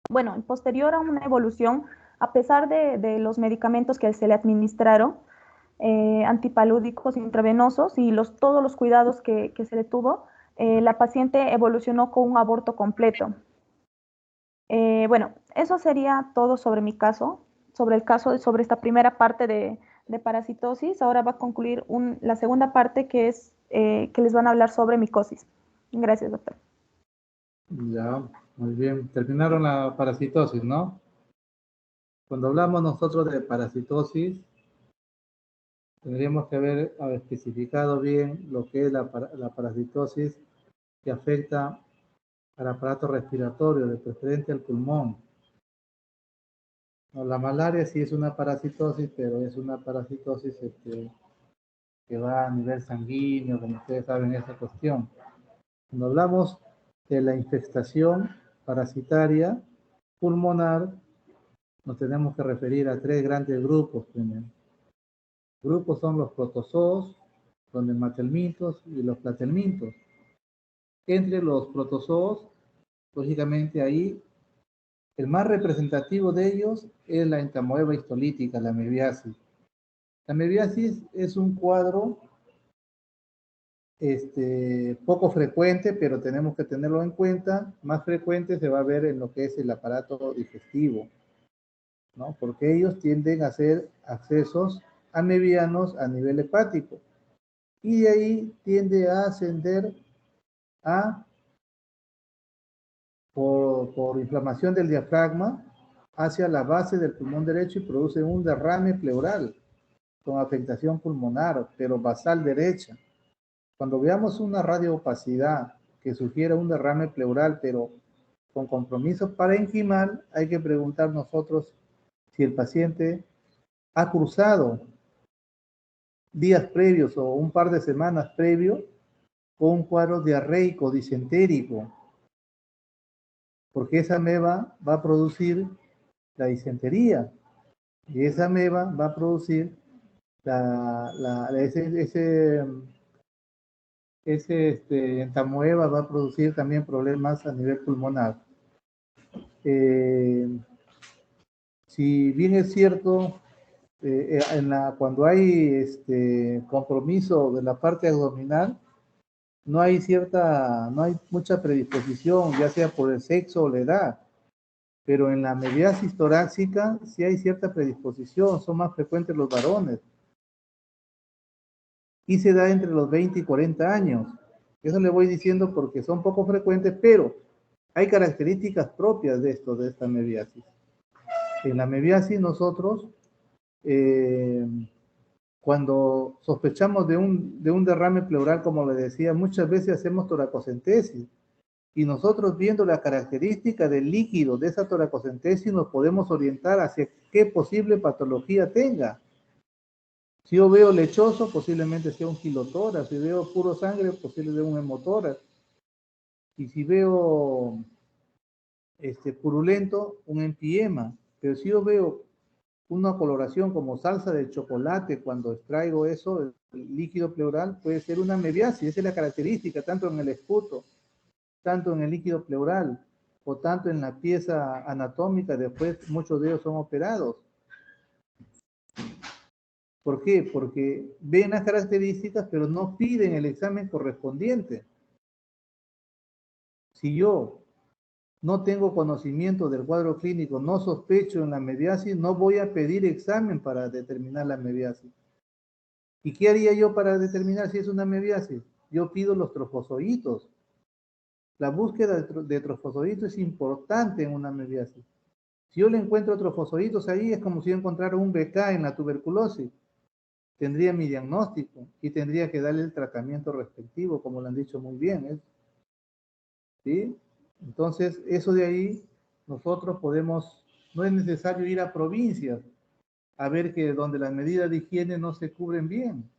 Bueno, posterior a una evolución, a pesar de los medicamentos que se le administraron, antipalúdicos intravenosos y todos los cuidados que se le tuvo, la paciente evolucionó con un aborto completo. Bueno, eso sería todo sobre mi caso, sobre esta primera parte de parasitosis. Ahora va a concluir la segunda parte, que es que les van a hablar sobre micosis. Gracias, doctor. Ya, muy bien. Terminaron la parasitosis, ¿no? Cuando hablamos nosotros de parasitosis, tendríamos que haber especificado bien lo que es la parasitosis que afecta al aparato respiratorio, de preferencia al pulmón. No, la malaria sí es una parasitosis, pero es una parasitosis que va a nivel sanguíneo, como ustedes saben esa cuestión. Cuando hablamos de la infestación parasitaria pulmonar, nos tenemos que referir a tres grandes grupos primero. Grupos son los protozoos, los neumatelmintos y los platelmintos. Entre los protozoos, lógicamente ahí, el más representativo de ellos es la entamoeba histolítica, la mebiasis. La mebiasis es un cuadro poco frecuente, pero tenemos que tenerlo en cuenta. Más frecuente se va a ver en lo que es el aparato digestivo, ¿no? Porque ellos tienden a hacer accesos amebianos a nivel hepático. Y de ahí tiende a ascender por inflamación del diafragma hacia la base del pulmón derecho y produce un derrame pleural con afectación pulmonar, pero basal derecha. Cuando veamos una radioopacidad que sugiera un derrame pleural, pero con compromiso parenquimal, hay que preguntar nosotros si el paciente ha cruzado días previos o un par de semanas previo con un cuadro diarreico, disentérico, porque esa ameba va a producir la disentería y esa ameba va a producir entamoeba va a producir también problemas a nivel pulmonar. Si bien es cierto, cuando hay compromiso de la parte abdominal, no hay mucha predisposición, ya sea por el sexo o la edad, pero en la mebiasis torácica sí hay cierta predisposición, son más frecuentes los varones, y se da entre los 20 y 40 años. Eso le voy diciendo porque son poco frecuentes, pero hay características propias de esta mebiasis. En la mebiasis nosotros, cuando sospechamos de un derrame pleural, como le decía, muchas veces hacemos toracocentesis. Y nosotros viendo la característica del líquido de esa toracocentesis nos podemos orientar hacia qué posible patología tenga. Si yo veo lechoso, posiblemente sea un kilotórax. Si veo puro sangre, posiblemente un hemotórax. Y si veo purulento, un empiema. Pero si yo veo una coloración como salsa de chocolate cuando extraigo eso, el líquido pleural, puede ser una mebiasis. Esa es la característica, tanto en el esputo, tanto en el líquido pleural, o tanto en la pieza anatómica. Después muchos de ellos son operados. ¿Por qué? Porque ven las características, pero no piden el examen correspondiente. Si yo no tengo conocimiento del cuadro clínico, no sospecho en la mebiasis, no voy a pedir examen para determinar la mebiasis. ¿Y qué haría yo para determinar si es una mebiasis? Yo pido los trofozoitos. La búsqueda de trofozoitos es importante en una mebiasis. Si yo le encuentro trofozoitos ahí, es como si yo encontrara un BK en la tuberculosis. Tendría mi diagnóstico y tendría que darle el tratamiento respectivo, como lo han dicho muy bien. ¿Sí? Entonces, eso de ahí, nosotros podemos, no es necesario ir a provincias a ver que donde las medidas de higiene no se cubren bien.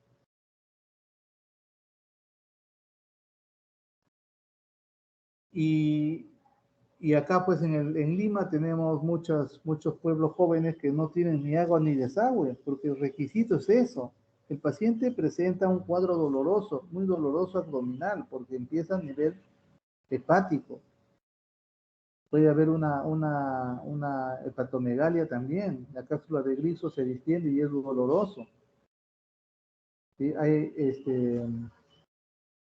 Y acá, pues, en Lima tenemos muchos pueblos jóvenes que no tienen ni agua ni desagüe, porque el requisito es eso. El paciente presenta un cuadro doloroso, muy doloroso abdominal, porque empieza a nivel hepático. Puede haber una hepatomegalia también. La cápsula de Griso se distiende y es doloroso. ¿Sí?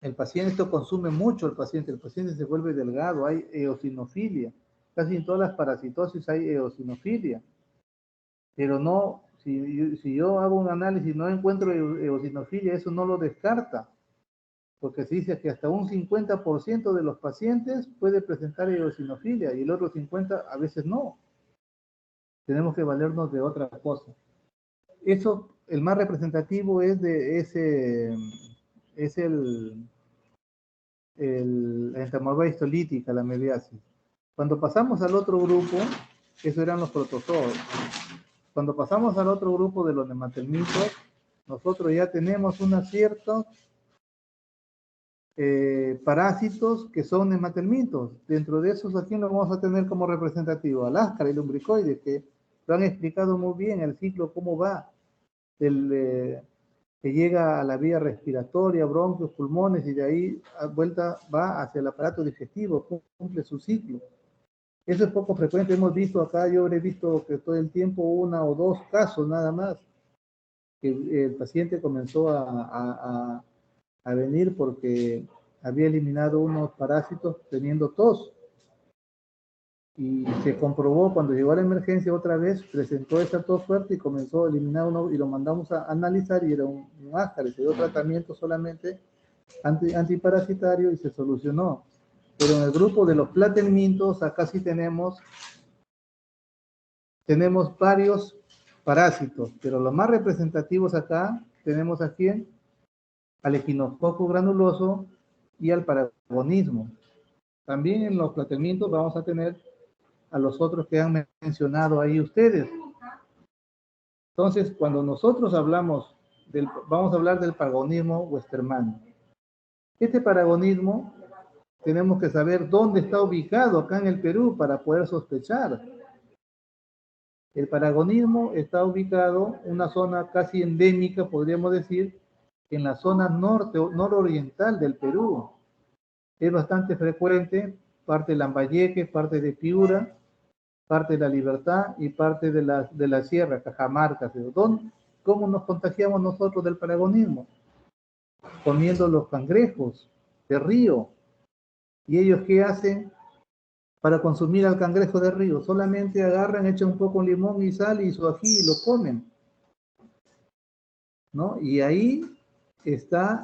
El paciente, esto consume mucho el paciente se vuelve delgado, hay eosinofilia. Casi en todas las parasitosis hay eosinofilia. Pero no, si yo hago un análisis y no encuentro eosinofilia, eso no lo descarta. Porque se dice que hasta un 50% de los pacientes puede presentar eosinofilia y el otro 50% a veces no. Tenemos que valernos de otra cosa. Eso, el más representativo es el la entamoeba histolítica, la mediasis. Cuando pasamos al otro grupo, eso eran los protozoos. Cuando pasamos al otro grupo de los nematelmitos, nosotros ya tenemos una cierta parásitos que son nematelmitos. Dentro de esos, ¿a quién lo vamos a tener como representativo? Al áscara y lumbricoides, que lo han explicado muy bien el ciclo, cómo va, que llega a la vía respiratoria, bronquios, pulmones, y de ahí a vuelta va hacia el aparato digestivo, cumple su ciclo. Eso es poco frecuente, hemos visto acá, yo habré visto que todo el tiempo 1 o 2 casos nada más, que el paciente comenzó a venir porque había eliminado unos parásitos teniendo tos. Y se comprobó cuando llegó a la emergencia otra vez, presentó esa tos fuerte y comenzó a eliminar uno y lo mandamos a analizar y era un áscaris. Se dio tratamiento solamente antiparasitario y se solucionó. Pero en el grupo de los platelmintos, acá sí tenemos varios parásitos, pero los más representativos acá tenemos a quién, al echinococco granuloso y al paragonismo. También en los platelmintos vamos a tener a los otros que han mencionado ahí ustedes. Entonces, cuando nosotros hablamos vamos a hablar del paragonismo westermano. Este paragonismo tenemos que saber dónde está ubicado acá en el Perú para poder sospechar. El paragonismo está ubicado en una zona casi endémica, podríamos decir, en la zona nororiental del Perú. Es bastante frecuente, parte de Lambayeque, parte de Piura, parte de La Libertad y parte de la Sierra, Cajamarca. ¿Cómo nos contagiamos nosotros del paragonismo? Comiendo los cangrejos de río. ¿Y ellos qué hacen para consumir al cangrejo de río? Solamente agarran, echan un poco de limón y sal y su ají y lo comen, ¿no? Y ahí está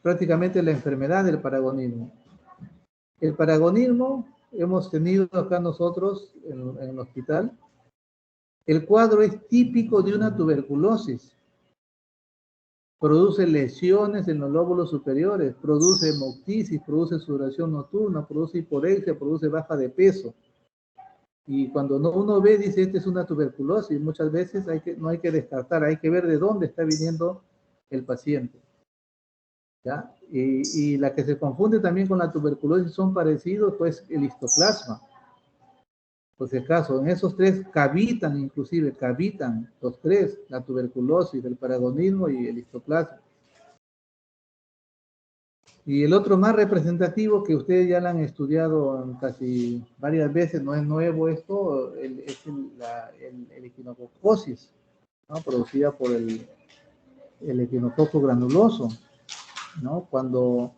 prácticamente la enfermedad del paragonismo. El paragonismo hemos tenido acá nosotros en el hospital. El cuadro es típico de una tuberculosis. Produce lesiones en los lóbulos superiores, produce hemoptisis, produce sudoración nocturna, produce hiporexia, produce baja de peso. Y cuando uno ve, dice, esta es una tuberculosis, muchas veces no hay que descartar, hay que ver de dónde está viniendo el paciente. ¿Ya? Y la que se confunde también con la tuberculosis son parecidos, pues el histoplasma. Por si acaso, en esos tres cavitan los tres, la tuberculosis, el paragonismo y el histoplasma. Y el otro más representativo que ustedes ya lo han estudiado casi varias veces, no es nuevo esto, es el equinococosis, ¿no? Producida por el equinococo granuloso, ¿no? Cuando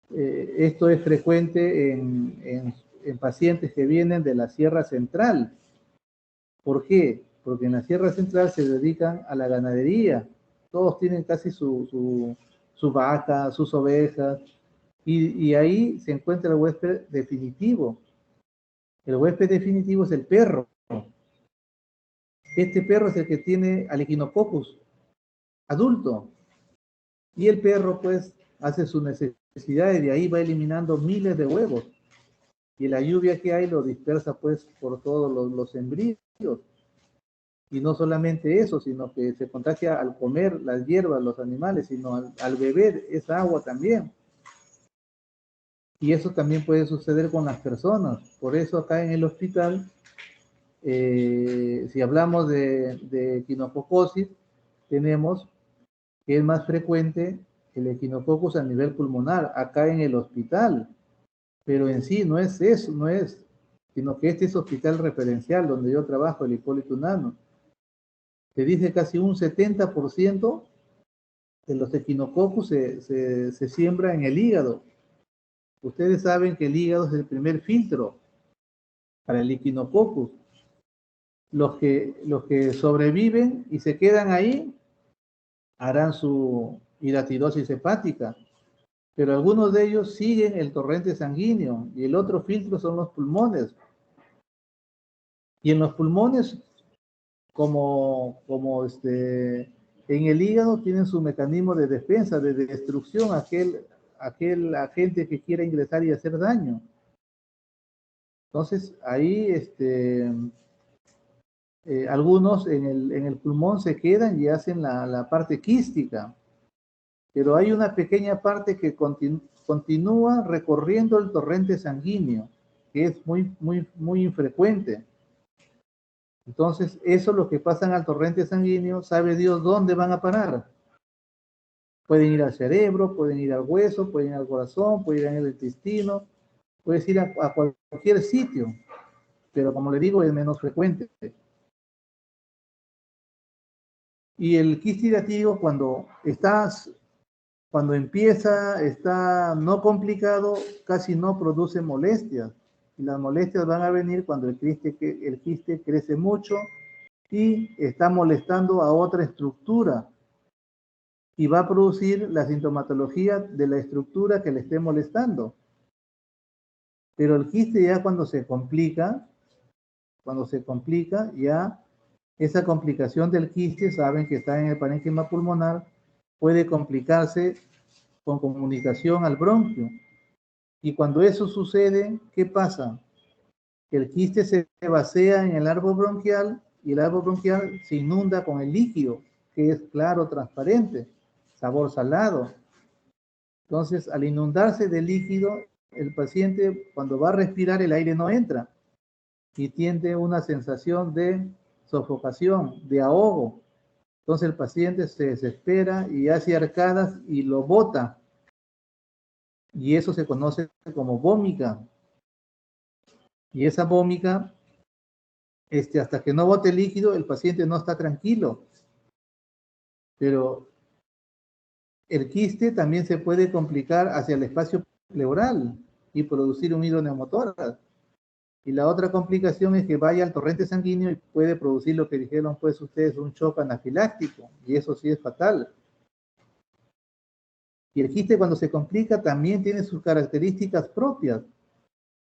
esto es frecuente en pacientes que vienen de la Sierra Central. ¿Por qué? Porque en la Sierra Central se dedican a la ganadería. Todos tienen casi su vaca, sus ovejas, y ahí se encuentra el huésped definitivo. El huésped definitivo es el perro. Este perro es el que tiene al Echinococcus adulto. Y el perro, pues, hace sus necesidades y de ahí va eliminando miles de huevos. Y la lluvia que hay lo dispersa, pues, por todos los embriones. Y no solamente eso, sino que se contagia al comer las hierbas, los animales, sino al beber esa agua también. Y eso también puede suceder con las personas. Por eso acá en el hospital, si hablamos de equinococosis, tenemos que es más frecuente el equinococcus a nivel pulmonar, acá en el hospital. Pero en sí no es eso, sino que este es hospital referencial donde yo trabajo, el Hipólito Unanue. Se dice casi un 70% de los equinococcus se siembra en el hígado. Ustedes saben que el hígado es el primer filtro para el equinococcus. Los que sobreviven y se quedan ahí harán su hidatidosis hepática, pero algunos de ellos siguen el torrente sanguíneo y el otro filtro son los pulmones. Y en los pulmones en el hígado tienen su mecanismo de defensa, de destrucción, aquel agente que quiera ingresar y hacer daño. Entonces, ahí algunos en el pulmón se quedan y hacen la parte quística, pero hay una pequeña parte que continúa recorriendo el torrente sanguíneo, que es muy infrecuente. Entonces, eso es lo que pasan al torrente sanguíneo, sabe Dios dónde van a parar. Pueden ir al cerebro, pueden ir al hueso, pueden ir al corazón, pueden ir al intestino, puedes ir a cualquier sitio, pero como le digo, es menos frecuente. Y el quiste hidrativo, cuando empieza, está no complicado, casi no produce molestias. Y las molestias van a venir cuando el quiste crece mucho y está molestando a otra estructura. Y va a producir la sintomatología de la estructura que le esté molestando. Pero el quiste ya cuando se complica, ya esa complicación del quiste, saben que está en el parénquima pulmonar, puede complicarse con comunicación al bronquio. Y cuando eso sucede, ¿qué pasa? Que el quiste se vacía en el árbol bronquial y el árbol bronquial se inunda con el líquido, que es claro, transparente, sabor salado. Entonces, al inundarse de líquido, el paciente cuando va a respirar el aire no entra y tiene una sensación de sofocación, de ahogo. Entonces el paciente se desespera y hace arcadas y lo bota. Y eso se conoce como vómica. Y esa vómica, hasta que no bote líquido, el paciente no está tranquilo. Pero el quiste también se puede complicar hacia el espacio pleural y producir un hidroneumotórax. Y la otra complicación es que vaya al torrente sanguíneo y puede producir lo que dijeron pues ustedes, un shock anafiláctico. Y eso sí es fatal. Y el quiste cuando se complica también tiene sus características propias.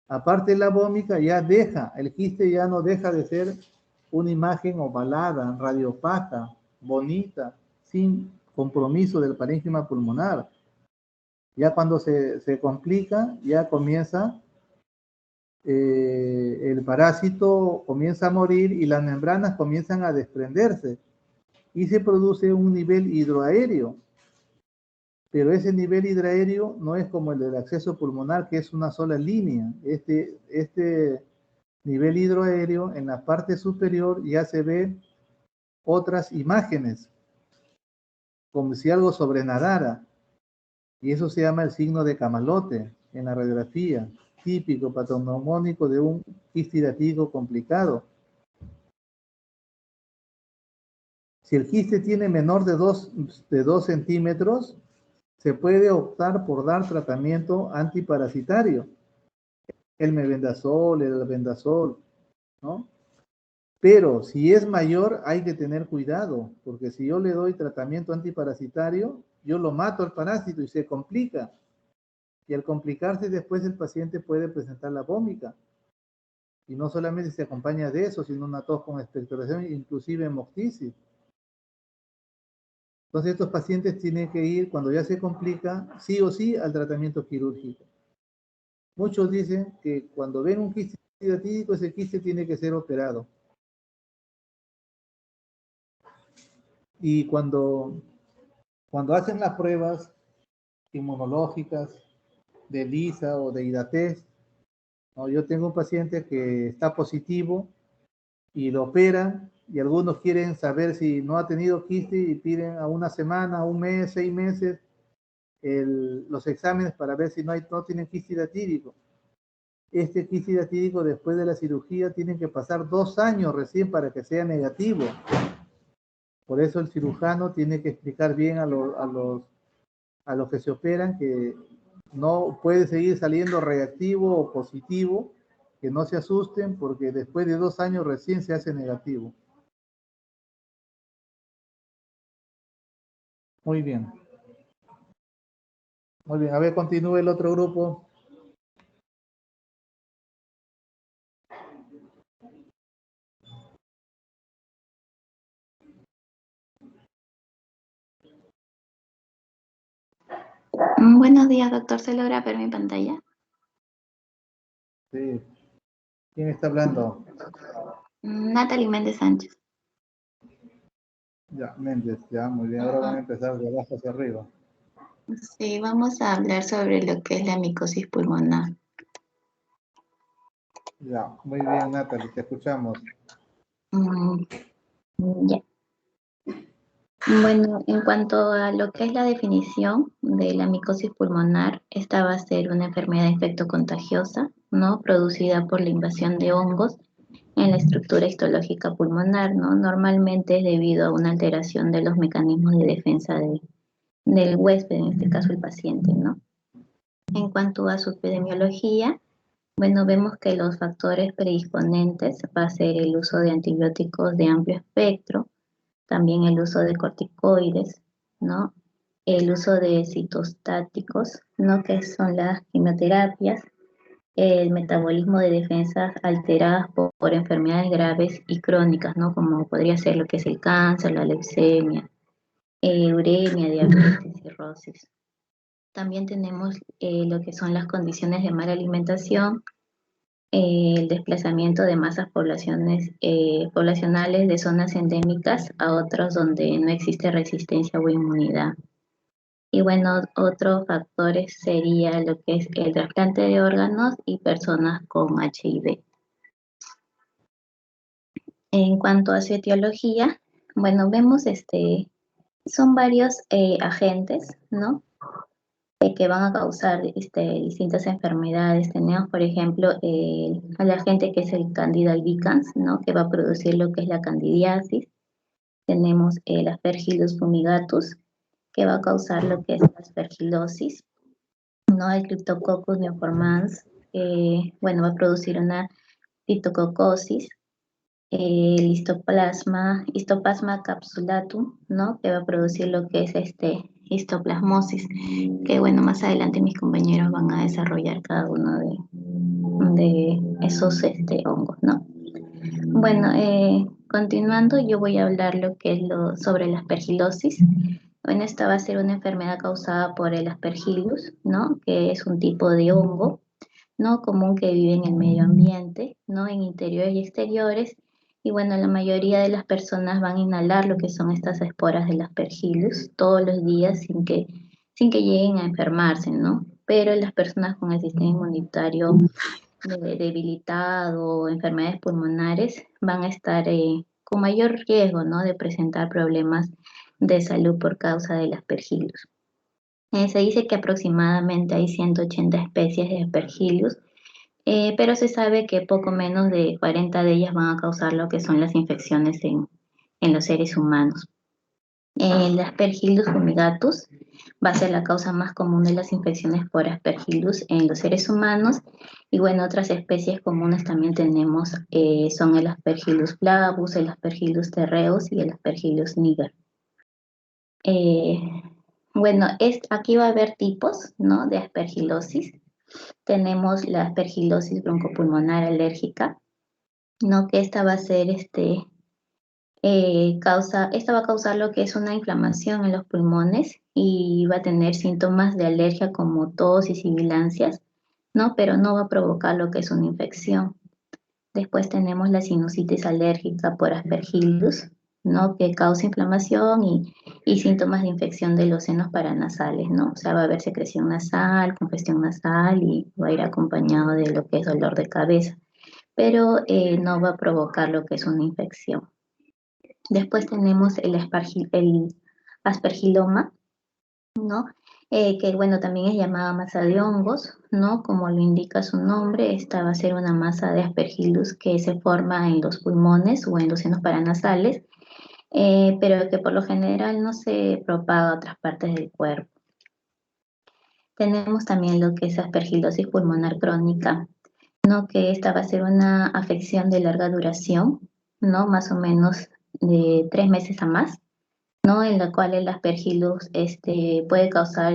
Aparte de la vómica, el quiste ya no deja de ser una imagen ovalada, radiopaca, bonita, sin compromiso del parénquima pulmonar. Ya cuando se complica, ya comienza, el parásito comienza a morir y las membranas comienzan a desprenderse y se produce un nivel hidroaéreo. Pero ese nivel hidroaéreo no es como el del acceso pulmonar, que es una sola línea. Este nivel hidroaéreo, en la parte superior ya se ve otras imágenes, como si algo sobrenadara. Y eso se llama el signo de camalote en la radiografía, típico patognomónico de un quiste hidratídico complicado. Si el quiste tiene menor de 2 centímetros, se puede optar por dar tratamiento antiparasitario, el mebendazol, el albendazol, ¿no? Pero si es mayor, hay que tener cuidado, porque si yo le doy tratamiento antiparasitario, yo lo mato al parásito y se complica. Y al complicarse después el paciente puede presentar la vómica. Y no solamente se acompaña de eso, sino una tos con expectoración, inclusive hemoptisis. Entonces estos pacientes tienen que ir, cuando ya se complica, sí o sí al tratamiento quirúrgico. Muchos dicen que cuando ven un quiste hidratídico, ese quiste tiene que ser operado. Y cuando hacen las pruebas inmunológicas de ELISA o de IDATES, ¿no? Yo tengo un paciente que está positivo y lo operan y algunos quieren saber si no ha tenido quiste y piden a una semana, un mes, 6 meses los exámenes para ver si no tienen quiste hidratídico. Este quiste hidratídico después de la cirugía tiene que pasar 2 años recién para que sea negativo. Por eso el cirujano tiene que explicar bien a los que se operan que no puede seguir saliendo reactivo o positivo, que no se asusten porque después de 2 años recién se hace negativo. Muy bien. Muy bien, a ver, continúe el otro grupo. Buenos días, doctor. ¿Se logra ver mi pantalla? Sí. ¿Quién está hablando? Natalie Méndez Sánchez. Ya, Méndez, ya, muy bien. Ahora van a empezar de abajo hacia arriba. Sí, vamos a hablar sobre lo que es la micosis pulmonar. Ya, muy bien, Natalie, te escuchamos. Ya. Bueno, en cuanto a lo que es la definición de la micosis pulmonar, esta va a ser una enfermedad infectocontagiosa, ¿no? Producida por la invasión de hongos en la estructura histológica pulmonar, ¿no? Normalmente es debido a una alteración de los mecanismos de defensa del huésped, en este caso el paciente, ¿no? En cuanto a su epidemiología, bueno, vemos que los factores predisponentes va a ser el uso de antibióticos de amplio espectro, también el uso de corticoides, ¿no? El uso de citostáticos, ¿no? Que son las quimioterapias, el metabolismo de defensas alteradas por enfermedades graves y crónicas, ¿no? Como podría ser lo que es el cáncer, la leucemia, uremia, diabetes, cirrosis. También tenemos lo que son las condiciones de mala alimentación, el desplazamiento de masas poblacionales de zonas endémicas a otras donde no existe resistencia o inmunidad. Y bueno, otros factores sería lo que es el trasplante de órganos y personas con HIV. En cuanto a su etiología, bueno, vemos son varios agentes, ¿no? Que van a causar distintas enfermedades. Tenemos, por ejemplo, el agente que es el Candida albicans, ¿no? Que va a producir lo que es la candidiasis. Tenemos el Aspergillus fumigatus, que va a causar lo que es la aspergilosis, ¿no? El Cryptococcus neoformans, bueno, va a producir una criptococosis. El histoplasma capsulatum, ¿no? Que va a producir lo que es histoplasmosis, que bueno, más adelante mis compañeros van a desarrollar cada uno de esos hongos, ¿no? Bueno, continuando, yo voy a hablar lo que es sobre la aspergilosis. Bueno, esta va a ser una enfermedad causada por el Aspergillus, ¿no? Que es un tipo de hongo, ¿no? Común que vive en el medio ambiente, ¿no? En interiores y exteriores. Y bueno, la mayoría de las personas van a inhalar lo que son estas esporas del Aspergillus todos los días sin que lleguen a enfermarse, ¿no? Pero las personas con el sistema inmunitario debilitado o enfermedades pulmonares van a estar con mayor riesgo, ¿no? De presentar problemas de salud por causa del Aspergillus. Se dice que aproximadamente hay 180 especies de Aspergillus, pero se sabe que poco menos de 40 de ellas van a causar lo que son las infecciones en los seres humanos. El Aspergillus fumigatus va a ser la causa más común de las infecciones por Aspergillus en los seres humanos. Y bueno, otras especies comunes también tenemos, son el Aspergillus flavus, el Aspergillus terreus y el Aspergillus niger. Bueno, aquí va a haber tipos, ¿no? De aspergilosis. Tenemos la aspergilosis broncopulmonar alérgica, ¿no? Que esta va a ser esta va a causar lo que es una inflamación en los pulmones y va a tener síntomas de alergia como tos y sibilancias, ¿no? Pero no va a provocar lo que es una infección. Después tenemos la sinusitis alérgica por Aspergillus, ¿no? Que causa inflamación y síntomas de infección de los senos paranasales, ¿no? O sea, va a haber secreción nasal, congestión nasal y va a ir acompañado de lo que es dolor de cabeza, pero no va a provocar lo que es una infección. Después tenemos el aspergiloma, ¿no? Que bueno, también es llamada masa de hongos, ¿no? Como lo indica su nombre, esta va a ser una masa de Aspergillus que se forma en los pulmones o en los senos paranasales, pero que por lo general no se propaga a otras partes del cuerpo. Tenemos también lo que es aspergilosis pulmonar crónica, ¿no? Que esta va a ser una afección de larga duración, ¿no? Más o menos de 3 meses a más, ¿no? En la cual el Aspergillus puede causar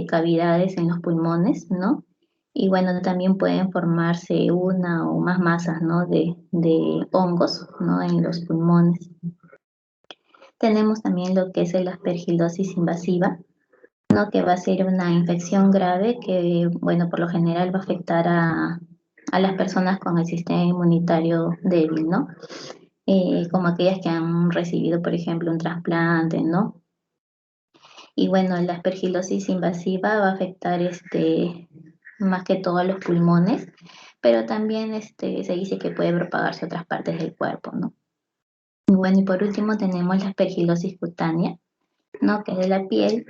cavidades en los pulmones, ¿no? Y bueno, también pueden formarse una o más masas, ¿no? de hongos, ¿no? En los pulmones. Tenemos también lo que es la aspergilosis invasiva, ¿no? Que va a ser una infección grave que, bueno, por lo general va a afectar a las personas con el sistema inmunitario débil, ¿no? Como aquellas que han recibido, por ejemplo, un trasplante, ¿no? Y bueno, la aspergilosis invasiva va a afectar más que todo a los pulmones, pero también se dice que puede propagarse a otras partes del cuerpo, ¿no? Y bueno, y por último tenemos la aspergilosis cutánea, ¿no? Que es de la piel,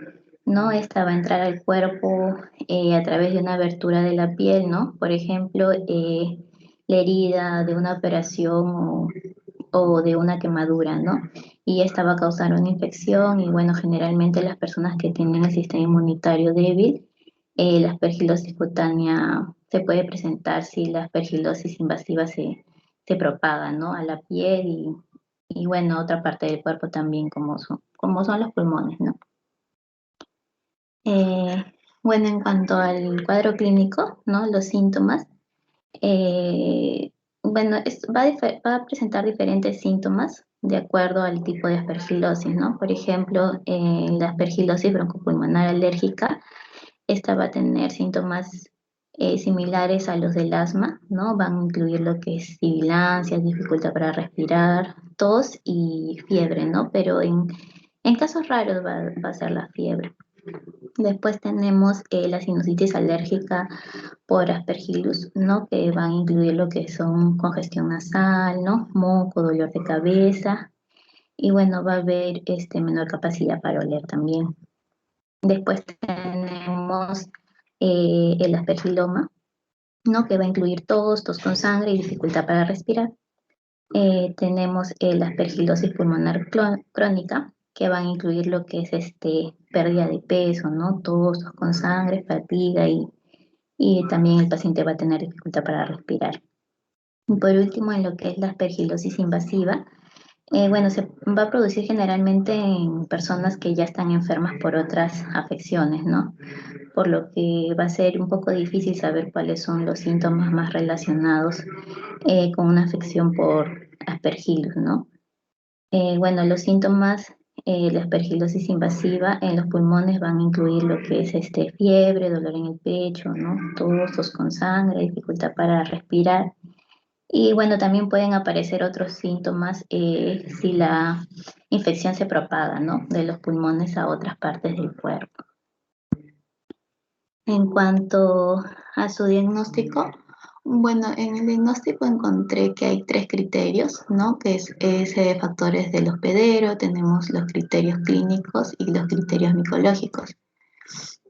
¿no? Esta va a entrar al cuerpo a través de una abertura de la piel, ¿no? Por ejemplo, la herida de una operación o de una quemadura, ¿no? Y esta va a causar una infección y bueno, generalmente las personas que tienen el sistema inmunitario débil, la aspergilosis cutánea se puede presentar si la aspergilosis invasiva se propaga, ¿no? A la piel y bueno, a otra parte del cuerpo también como son los pulmones, ¿no? Eh, bueno, en cuanto al cuadro clínico, ¿no? Los síntomas, eh, bueno, va a presentar diferentes síntomas de acuerdo al tipo de aspergilosis, ¿no? Por ejemplo, la aspergilosis broncopulmonar alérgica, esta va a tener síntomas similares a los del asma, ¿no? Van a incluir lo que es sibilancias, dificultad para respirar, tos y fiebre, ¿no? Pero en casos raros va a ser la fiebre. Después tenemos la sinusitis alérgica por Aspergillus, ¿no? Que van a incluir lo que son congestión nasal, ¿no? Moco, dolor de cabeza y bueno, va a haber menor capacidad para oler también. Después tenemos el aspergiloma, ¿no? Que va a incluir tos con sangre y dificultad para respirar. Tenemos la aspergilosis pulmonar crónica, que van a incluir lo que es pérdida de peso, ¿no? Tos con sangre, fatiga y también el paciente va a tener dificultad para respirar. Y por último, en lo que es la aspergilosis invasiva, bueno, se va a producir generalmente en personas que ya están enfermas por otras afecciones, ¿no? Por lo que va a ser un poco difícil saber cuáles son los síntomas más relacionados con una afección por Aspergillus, ¿no? Bueno, los síntomas la aspergilosis invasiva en los pulmones van a incluir lo que es fiebre, dolor en el pecho, ¿no? Tos con sangre, dificultad para respirar. Y bueno, también pueden aparecer otros síntomas si la infección se propaga, ¿no? De los pulmones a otras partes del cuerpo. En cuanto a su diagnóstico, bueno, en el diagnóstico encontré que hay 3 criterios, ¿no? Que es factores del hospedero, tenemos los criterios clínicos y los criterios micológicos.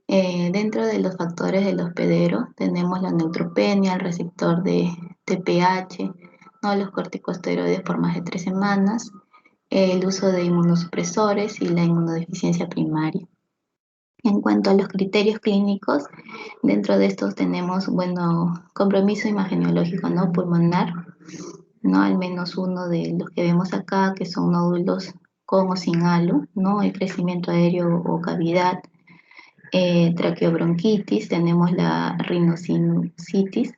Dentro de los factores del hospedero tenemos la neutropenia, el receptor de TPH, ¿no? Los corticosteroides por más de 3 semanas, el uso de inmunosupresores y la inmunodeficiencia primaria. En cuanto a los criterios clínicos, dentro de estos tenemos, bueno, compromiso imageneológico, ¿no? Pulmonar, ¿no? Al menos uno de los que vemos acá, que son nódulos con o sin halo, ¿no? El crecimiento aéreo o cavidad, traqueobronquitis, tenemos la rinosinusitis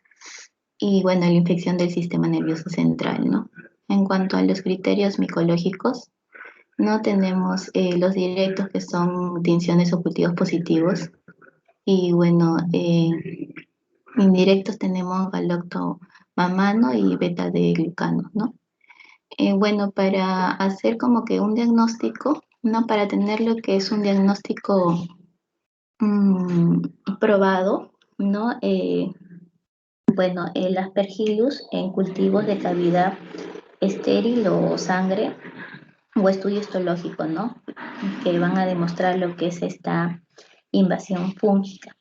y, bueno, la infección del sistema nervioso central, ¿no? En cuanto a los criterios micológicos, no tenemos los directos que son tinciones o cultivos positivos y bueno, indirectos tenemos galocto mamano y beta de glucano, ¿no? Bueno, para hacer como que un diagnóstico, ¿no? Para tener lo que es un diagnóstico probado, ¿no? Bueno, el Aspergillus en cultivos de cavidad estéril o sangre o estudio histológico, ¿no? Que van a demostrar lo que es esta invasión fúngica.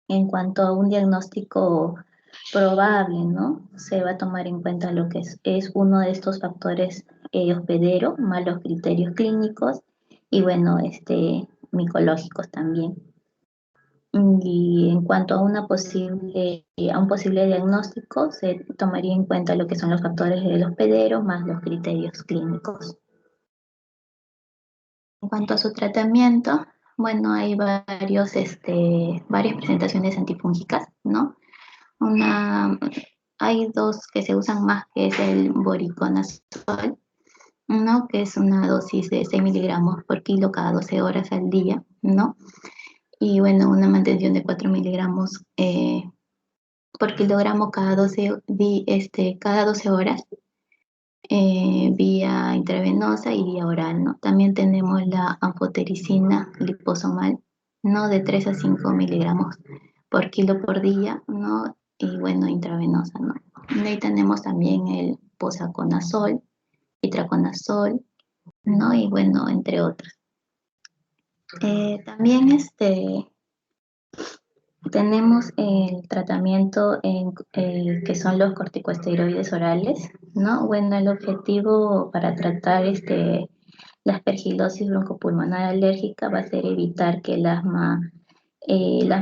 En cuanto a un diagnóstico probable, ¿no? Se va a tomar en cuenta lo que es uno de estos factores hospedero, más los criterios clínicos y bueno, micológicos también. Y en cuanto a un posible diagnóstico, se tomaría en cuenta lo que son los factores del hospedero más los criterios clínicos. En cuanto a su tratamiento, bueno, hay varias presentaciones antifúngicas, ¿no? Hay 2 que se usan más, que es el voriconazol, ¿no? Que es una dosis de 6 miligramos por kilo cada 12 horas al día, ¿no? Y bueno, una mantención de 4 miligramos por kilogramo cada 12 horas, vía intravenosa y vía oral, ¿no? También tenemos la anfotericina liposomal, ¿no? De 3 a 5 miligramos por kilo por día, ¿no? Y bueno, intravenosa, ¿no? Y ahí tenemos también el posaconazol, itraconazol, ¿no? Y bueno, entre otros. También tenemos el tratamiento que son los corticosteroides orales, ¿no? Bueno, el objetivo para tratar la aspergilosis broncopulmonar alérgica va a ser evitar que el asma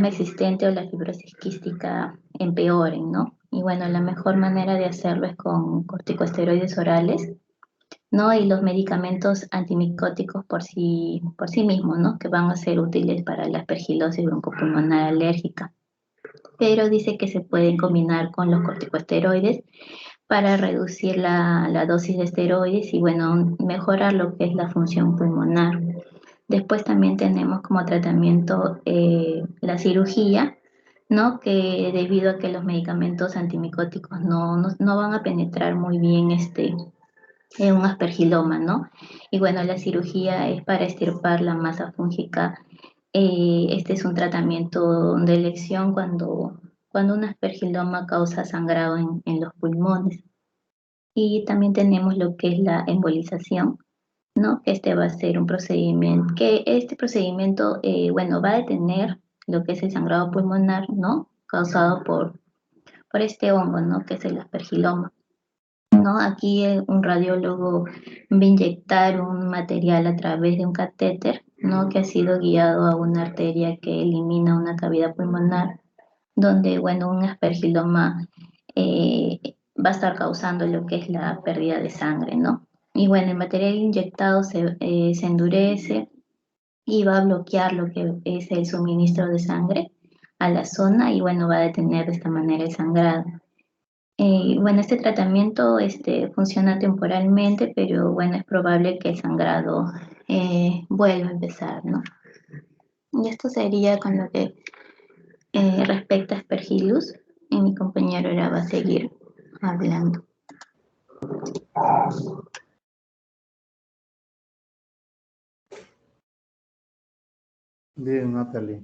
existente o la fibrosis quística empeoren, ¿no? Y bueno, la mejor manera de hacerlo es con corticosteroides orales, ¿no? Y los medicamentos antimicóticos por sí mismos, ¿no? Que van a ser útiles para la aspergilosis broncopulmonar alérgica. Pero dice que se pueden combinar con los corticosteroides para reducir la dosis de esteroides y, bueno, mejorar lo que es la función pulmonar. Después también tenemos como tratamiento la cirugía, ¿no? Que debido a que los medicamentos antimicóticos no van a penetrar muy bien un aspergiloma, ¿no? Y bueno, la cirugía es para extirpar la masa fúngica. Este es un tratamiento de elección cuando un aspergiloma causa sangrado en los pulmones. Y también tenemos lo que es la embolización, ¿no? Que este va a ser un procedimiento, bueno, va a detener lo que es el sangrado pulmonar, ¿no? Causado por este hongo, ¿no? Que es el aspergiloma. ¿No? Aquí un radiólogo va a inyectar un material a través de un catéter, ¿no? Que ha sido guiado a una arteria que elimina una cavidad pulmonar, donde, bueno, un aspergiloma va a estar causando lo que es la pérdida de sangre, ¿no? Y bueno, el material inyectado se endurece y va a bloquear lo que es el suministro de sangre a la zona y, bueno, va a detener de esta manera el sangrado. Bueno, este tratamiento funciona temporalmente, pero bueno, es probable que el sangrado vuelva a empezar, ¿no? Y esto sería con lo que respecta a Aspergillus, y mi compañero ahora va a seguir hablando. Bien, Natalie.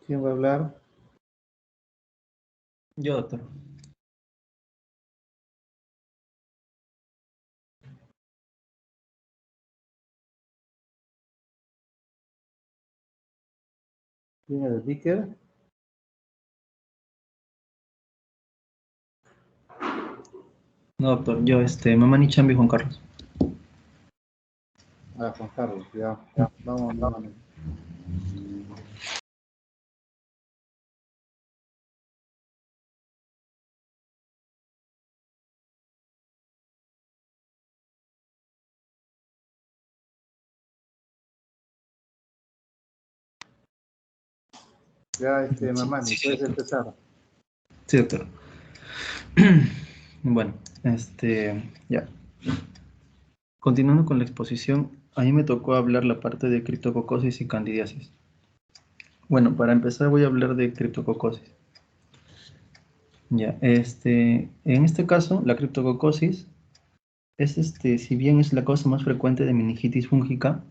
¿Quién va a hablar? Yo, doctor. ¿Quién es el speaker? No, doctor, yo, Mamani Chambi Juan Carlos. Ah, Juan Carlos, ya. Vamos, vamos. Ya, Mamani, puedes empezar. Sí, doctor. Bueno, ya. Continuando con la exposición, a mí me tocó hablar la parte de criptococosis y candidiasis. Bueno, para empezar voy a hablar de criptococosis. Ya, en este caso, la criptococosis es, si bien es la causa más frecuente de meningitis fúngica,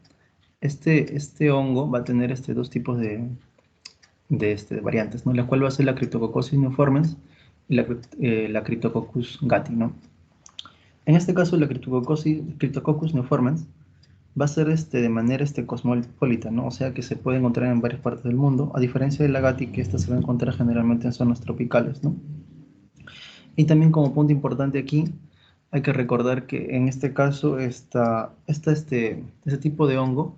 este hongo va a tener dos tipos de variantes, ¿no? La cual va a ser la Cryptococcus neoformans y la Cryptococcus gatti, ¿no? En este caso, la Cryptococcus neoformans va a ser de manera cosmopolita, ¿no? O sea que se puede encontrar en varias partes del mundo, a diferencia de la gatti, que esta se va a encontrar generalmente en zonas tropicales, ¿no? Y también como punto importante aquí, hay que recordar que en este caso, este tipo de hongo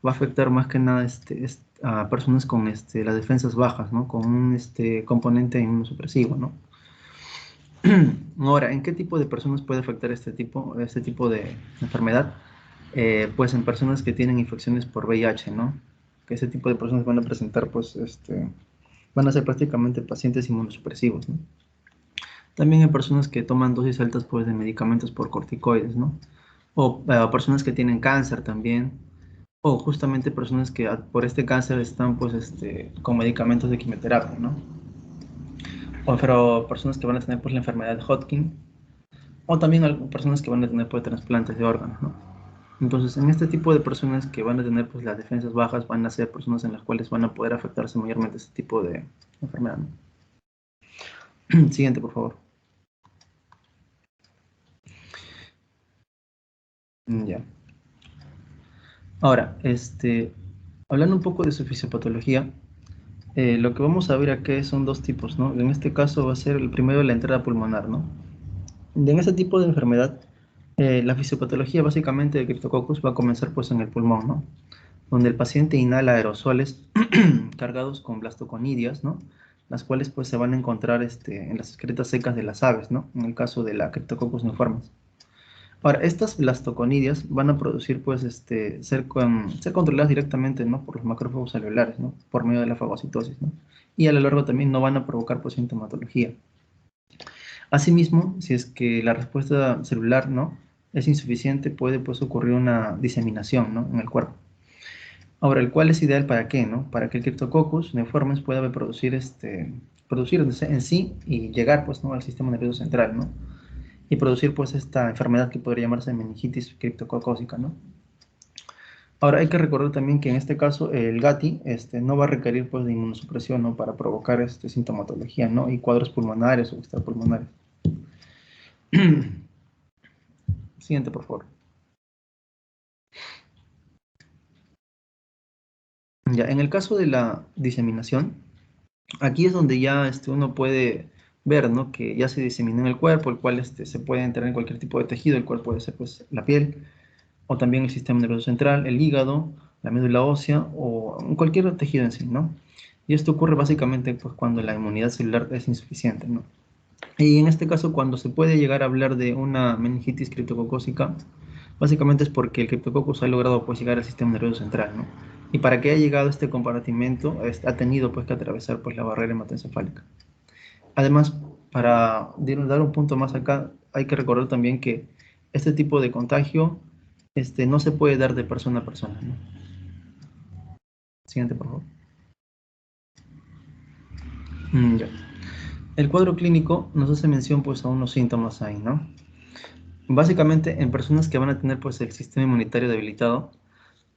va a afectar más que nada a personas con las defensas bajas, ¿no? Con un componente inmunosupresivo, ¿no? Ahora, ¿en qué tipo de personas puede afectar este tipo de enfermedad? Pues en personas que tienen infecciones por VIH, ¿no? Que ese tipo de personas van a presentar, pues, van a ser prácticamente pacientes inmunosupresivos, ¿no? También hay personas que toman dosis altas pues, de medicamentos por corticoides, ¿no? O personas que tienen cáncer también, o justamente personas que por este cáncer están pues, con medicamentos de quimioterapia, ¿no? O pero personas que van a tener pues, la enfermedad de Hodgkin, o también personas que van a tener pues, trasplantes de órganos, ¿no? Entonces, en este tipo de personas que van a tener pues, las defensas bajas, van a ser personas en las cuales van a poder afectarse mayormente este tipo de enfermedad, ¿no? Siguiente, por favor. Ya. Ahora, hablando un poco de su fisiopatología, lo que vamos a ver aquí son dos tipos, ¿no? En este caso va a ser el primero la entrada pulmonar, ¿no? En este tipo de enfermedad, la fisiopatología básicamente de Cryptococcus va a comenzar pues en el pulmón, ¿no? Donde el paciente inhala aerosoles cargados con blastoconidias, ¿no? Las cuales pues se van a encontrar en las excretas secas de las aves, ¿no? En el caso de la Cryptococcus neoformes. Ahora, estas blastoconidias van a producir, pues, ser controladas directamente, ¿no? Por los macrófagos celulares, ¿no? Por medio de la fagocitosis, ¿no? Y a lo largo también no van a provocar, pues, sintomatología. Asimismo, si es que la respuesta celular, ¿no? Es insuficiente, puede, pues, ocurrir una diseminación, ¿no? En el cuerpo. Ahora, ¿el cual es ideal para qué, no? Para que el Cryptococcus neoformes pueda producir, producir en sí y llegar, pues, ¿no? Al sistema nervioso central, ¿no? Y producir pues esta enfermedad que podría llamarse meningitis criptococócica, ¿no? Ahora hay que recordar también que en este caso el GATI no va a requerir pues de inmunosupresión, ¿no? Para provocar sintomatología, ¿no? Y cuadros pulmonares o extrapulmonares. Siguiente, por favor. Ya, en el caso de la diseminación, aquí es donde ya uno puede ver, ¿no? Que ya se diseminó en el cuerpo, el cual se puede entrar en cualquier tipo de tejido, el cual puede ser pues la piel, o también el sistema nervioso central, el hígado, la médula ósea o cualquier tejido en sí, ¿no? Y esto ocurre básicamente pues, cuando la inmunidad celular es insuficiente, ¿no? Y en este caso, cuando se puede llegar a hablar de una meningitis criptococócica, básicamente es porque el criptococcus ha logrado pues, llegar al sistema nervioso central, ¿no? Y para que haya llegado a este compartimento, ha tenido pues, que atravesar pues, la barrera hematoencefálica. Además, para dar un punto más acá, hay que recordar también que este tipo de contagio no se puede dar de persona a persona, ¿no? Siguiente, por favor. Ya. El cuadro clínico nos hace mención pues a unos síntomas ahí, ¿no? Básicamente, en personas que van a tener pues el sistema inmunitario debilitado,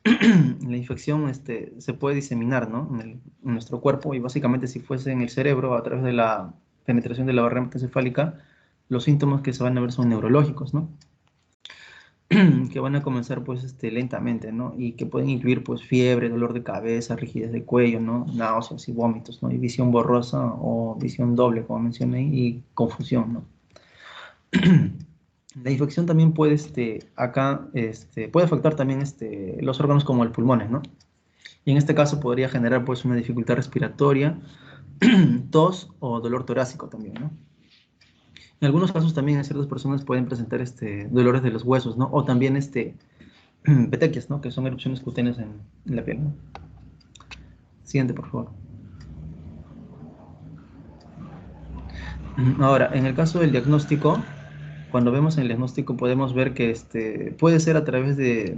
la infección se puede diseminar, ¿no? En nuestro cuerpo, y básicamente si fuese en el cerebro a través de la penetración de la barrera hematoencefálica, los síntomas que se van a ver son neurológicos, ¿no? Que van a comenzar pues lentamente, ¿no? Y que pueden incluir pues fiebre, dolor de cabeza, rigidez de cuello, ¿no? Náuseas y vómitos, ¿no? Y visión borrosa o visión doble, como mencioné, y confusión, ¿no? La infección también puede, puede afectar también los órganos como el pulmón, ¿no? Y en este caso podría generar pues una dificultad respiratoria, tos o dolor torácico también, ¿no? En algunos casos también en ciertas personas pueden presentar dolores de los huesos, ¿no? O también petequias, ¿no? Que son erupciones cutáneas en la piel, ¿no? Siguiente, por favor. Ahora, en el caso del diagnóstico, cuando vemos el diagnóstico podemos ver que puede ser a través de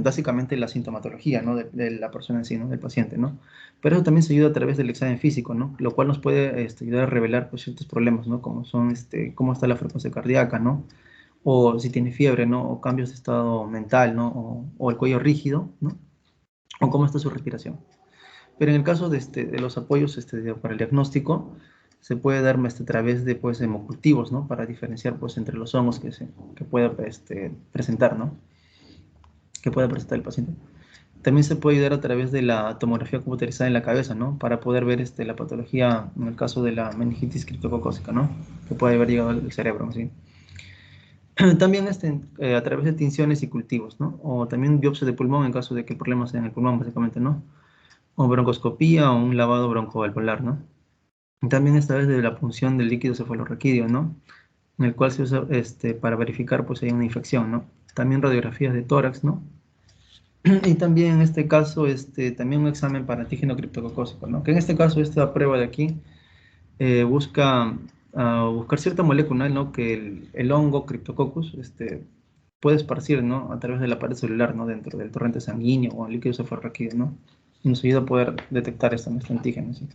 básicamente la sintomatología, ¿no? De la persona en sí, ¿no? Del paciente, ¿no? Pero eso también se ayuda a través del examen físico, ¿no? Lo cual nos puede ayudar a revelar pues, ciertos problemas, ¿no? Como son cómo está la frecuencia cardíaca, ¿no? O si tiene fiebre, ¿no? O cambios de estado mental, ¿no? O el cuello rígido, ¿no? O cómo está su respiración. Pero en el caso de los apoyos para el diagnóstico, se puede dar a través de pues, hemocultivos, ¿no? Para diferenciar pues, entre los hongos que pueda presentar, ¿no? Que pueda presentar el paciente. También se puede ayudar a través de la tomografía computarizada en la cabeza, ¿no? Para poder ver la patología en el caso de la meningitis criptococócica, ¿no? Que puede haber llegado al cerebro, ¿sí? También a través de tinciones y cultivos, ¿no? O también biopsia de pulmón en caso de que el problema sea en el pulmón, básicamente, ¿no? O broncoscopía o un lavado broncoalveolar, ¿no? También esta vez de la punción del líquido cefalorraquídeo, ¿no? En el cual se usa para verificar pues hay una infección, ¿no? También radiografías de tórax, ¿no? Y también en este caso, también un examen para antígeno criptococócico, ¿no? Que en este caso esta prueba de aquí busca buscar cierta molécula, ¿no? Que el hongo Cryptococcus puede esparcir, ¿no? A través de la pared celular, ¿no? Dentro del torrente sanguíneo o líquido cefalorraquídeo, ¿no? Y nos ayuda a poder detectar nuestro antígeno, ¿sí?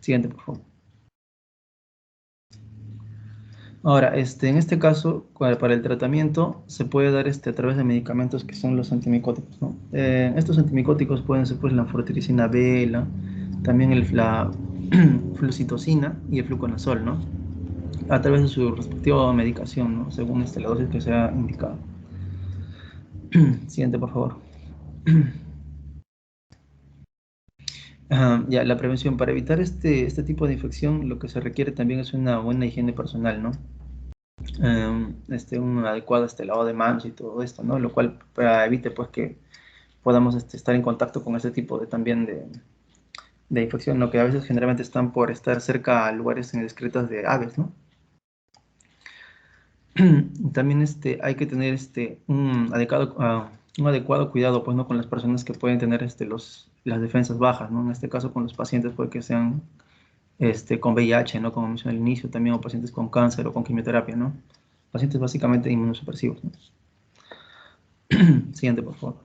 Siguiente, por favor. Ahora, en este caso, para el tratamiento, se puede dar a través de medicamentos que son los antimicóticos, ¿no? Estos antimicóticos pueden ser, pues, la anfotericina B, también la flucitocina y el fluconazol, ¿no? A través de su respectiva medicación, ¿no? Según la dosis que sea indicada. Siguiente, por favor. Ya, la prevención. Para evitar este tipo de infección, lo que se requiere también es una buena higiene personal, ¿no? Un adecuado lavado de manos y todo esto, ¿no? Lo cual evite, pues, que podamos estar en contacto con este tipo también de infección, ¿no? Que a veces generalmente están por estar cerca a lugares indiscretos de aves, ¿no? También hay que tener un adecuado cuidado, pues, ¿no? Con las personas que pueden tener las defensas bajas, ¿no? En este caso con los pacientes, puede que sean con VIH, ¿no? Como mencioné al inicio, también o pacientes con cáncer o con quimioterapia, ¿no? Pacientes básicamente inmunosupresivos, ¿no? Siguiente, por favor.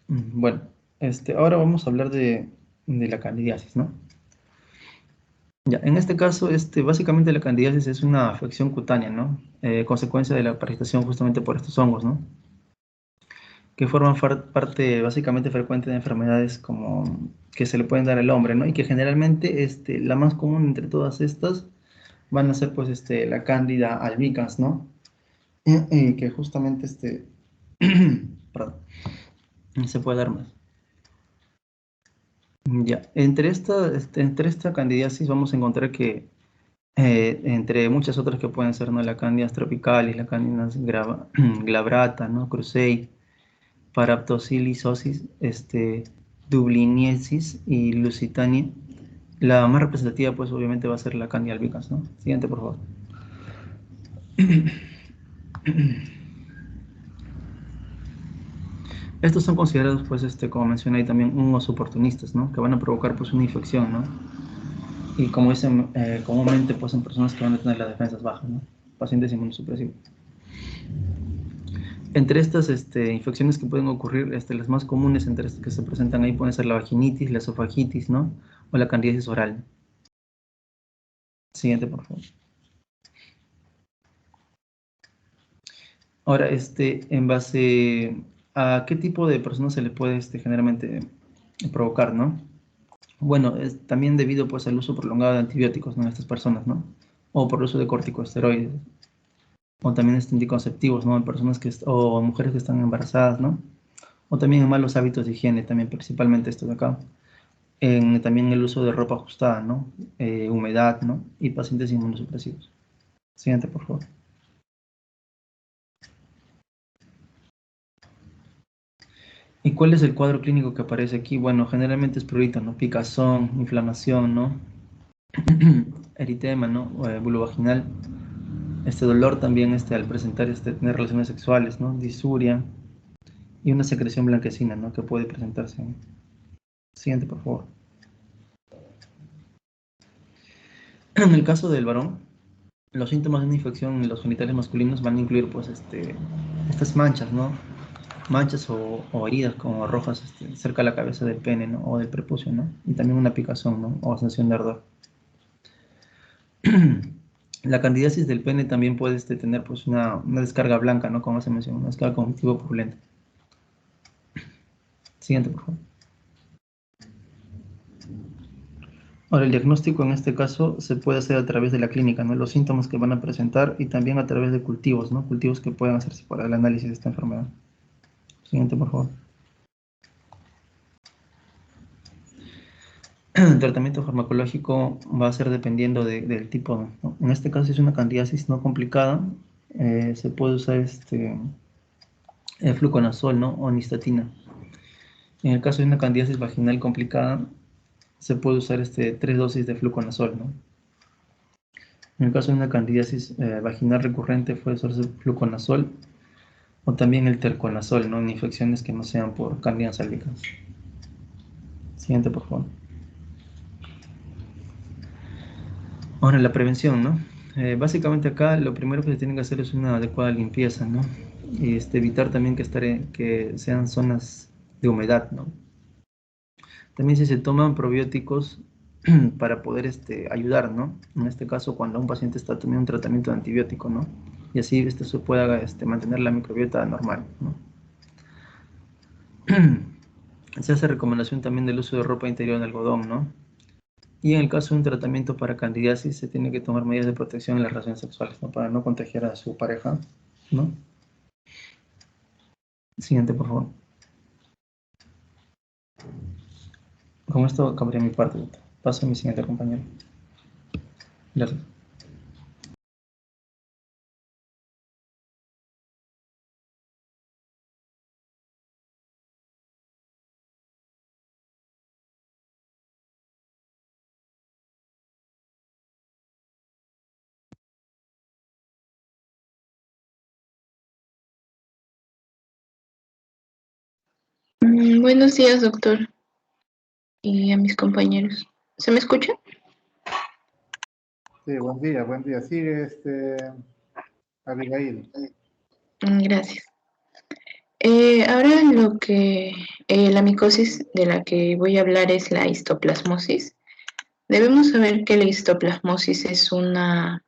Bueno, ahora vamos a hablar de la candidiasis, ¿no? Ya, en este caso, básicamente la candidiasis es una afección cutánea, ¿no? Consecuencia de la parasitación justamente por estos hongos, ¿no? Que forman parte básicamente frecuente de enfermedades como que se le pueden dar al hombre, ¿no? Y que generalmente la más común entre todas estas van a ser, pues, la Candida albicans, ¿no? Y que justamente perdón, se puede dar más. Ya, entre esta candidiasis vamos a encontrar que entre muchas otras que pueden ser, ¿no? La Candida tropicalis, la Candida glabrata, ¿no? Cruzei, Paraptocilisosis, Dubliniesis y Lusitania. La más representativa, pues, obviamente va a ser la Candida albicans, ¿no? Siguiente, por favor. Estos son considerados, pues, como mencioné ahí también, hongos oportunistas, ¿no? Que van a provocar, pues, una infección, ¿no? Y como dicen comúnmente, pues, en personas que van a tener las defensas bajas, ¿no? Pacientes inmunosupresivos. Entre estas infecciones que pueden ocurrir, las más comunes entre estas que se presentan ahí pueden ser la vaginitis, la esofagitis, ¿no? O la candidiasis oral. Siguiente, por favor. Ahora, en base a qué tipo de personas se le puede generalmente provocar, ¿no? Bueno, es también debido, pues, al uso prolongado de antibióticos, ¿no? En estas personas, ¿no? O por el uso de corticosteroides. O también anticonceptivos, ¿no? En personas o mujeres que están embarazadas, ¿no? O también en malos hábitos de higiene, también principalmente esto de acá. También el uso de ropa ajustada, ¿no? Humedad, ¿no? Y pacientes inmunosupresivos. Siguiente, por favor. ¿Y cuál es el cuadro clínico que aparece aquí? Bueno, generalmente es prurito, ¿no? Picazón, inflamación, ¿no? Eritema, ¿no? Bulo vaginal. Dolor también al presentar, tener relaciones sexuales, ¿no? Disuria. Y una secreción blanquecina, ¿no? Que puede presentarse. Siguiente, por favor. En el caso del varón, los síntomas de una infección en los genitales masculinos van a incluir, pues, estas manchas, ¿no? Manchas o heridas como rojas cerca de la cabeza del pene, ¿no? O del prepucio, ¿no? Y también una picazón, ¿no? O sensación de ardor. La candidiasis del pene también puede tener, pues, una descarga blanca, ¿no? Como se menciona, una descarga conjuntiva purulenta. Siguiente, por favor. Ahora, el diagnóstico en este caso se puede hacer a través de la clínica, ¿no? Los síntomas que van a presentar y también a través de cultivos, ¿no? Cultivos que puedan hacerse para el análisis de esta enfermedad. Siguiente, por favor. El tratamiento farmacológico va a ser dependiendo del tipo, ¿no? En este caso, si es una candidiasis no complicada, se puede usar fluconazol, ¿no? O nistatina. En el caso de una candidiasis vaginal complicada, se puede usar 3 dosis de fluconazol, ¿no? En el caso de una candidiasis vaginal recurrente, puede usarse fluconazol o también el terconazol, ¿no? En infecciones que no sean por Candida albicans. Siguiente, por favor. Ahora, la prevención, ¿no? Básicamente acá lo primero que se tiene que hacer es una adecuada limpieza, ¿no? Y evitar también que sean zonas de humedad, ¿no? También si se toman probióticos para poder ayudar, ¿no? En este caso, cuando un paciente está tomando un tratamiento de antibiótico, ¿no? Y así se pueda mantener la microbiota normal, ¿no? Se hace recomendación también del uso de ropa interior de algodón, ¿no? Y en el caso de un tratamiento para candidiasis, se tiene que tomar medidas de protección en las relaciones sexuales, ¿no? Para no contagiar a su pareja, ¿no? Siguiente, por favor. Con esto acabaría mi parte, doctor. Paso a mi siguiente compañero. Gracias. Buenos días, doctor, y a mis compañeros. ¿Se me escucha? Sí, buen día, buen día. Sigue Abigail. Gracias. Ahora la micosis de la que voy a hablar es la histoplasmosis. Debemos saber que la histoplasmosis es una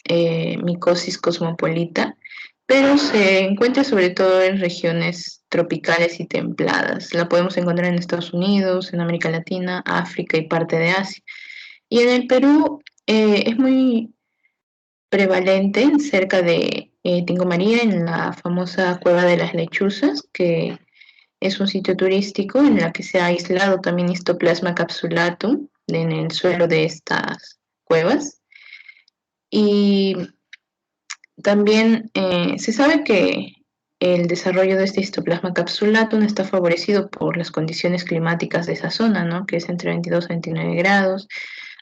micosis cosmopolita, pero se encuentra sobre todo en regiones tropicales y templadas. La podemos encontrar en Estados Unidos, en América Latina, África y parte de Asia. Y en el Perú es muy prevalente cerca de Tingo María, en la famosa Cueva de las Lechuzas, que es un sitio turístico en la que se ha aislado también Histoplasma capsulatum en el suelo de estas cuevas. Y también se sabe que el desarrollo de este Histoplasma capsulatum está favorecido por las condiciones climáticas de esa zona, ¿no? Que es entre 22 a 29 grados,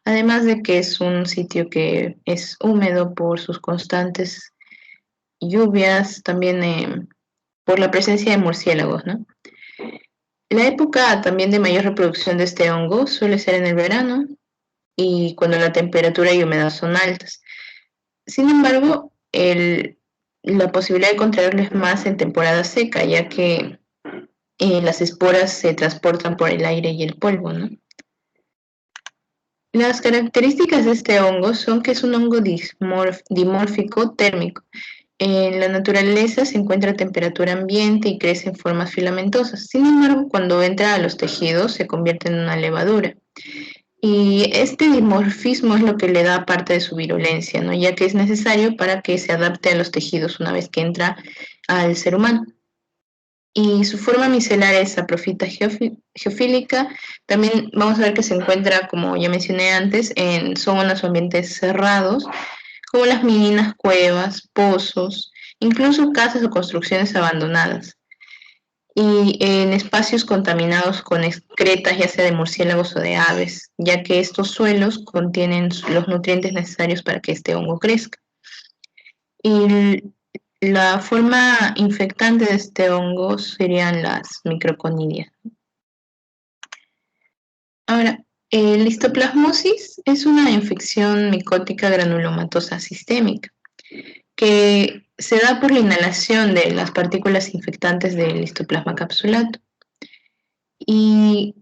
además de que es un sitio que es húmedo por sus constantes lluvias, también por la presencia de murciélagos, ¿no? La época también de mayor reproducción de este hongo suele ser en el verano y cuando la temperatura y humedad son altas. Sin embargo, la posibilidad de contraerlo es más en temporada seca, ya que las esporas se transportan por el aire y el polvo, ¿no? Las características de este hongo son que es un hongo dimórfico térmico. En la naturaleza se encuentra a temperatura ambiente y crece en formas filamentosas. Sin embargo, cuando entra a los tejidos se convierte en una levadura. Y este dimorfismo es lo que le da parte de su virulencia, ¿no? Ya que es necesario para que se adapte a los tejidos una vez que entra al ser humano. Y su forma micelar es saprofita geofílica. También vamos a ver que se encuentra, como ya mencioné antes, en zonas o ambientes cerrados, como las minas, cuevas, pozos, incluso casas o construcciones abandonadas. Y en espacios contaminados con excretas, ya sea de murciélagos o de aves, ya que estos suelos contienen los nutrientes necesarios para que este hongo crezca. Y la forma infectante de este hongo serían las microconidias. Ahora, la histoplasmosis es una infección micótica granulomatosa sistémica que se da por la inhalación de las partículas infectantes del histoplasma capsulato. Y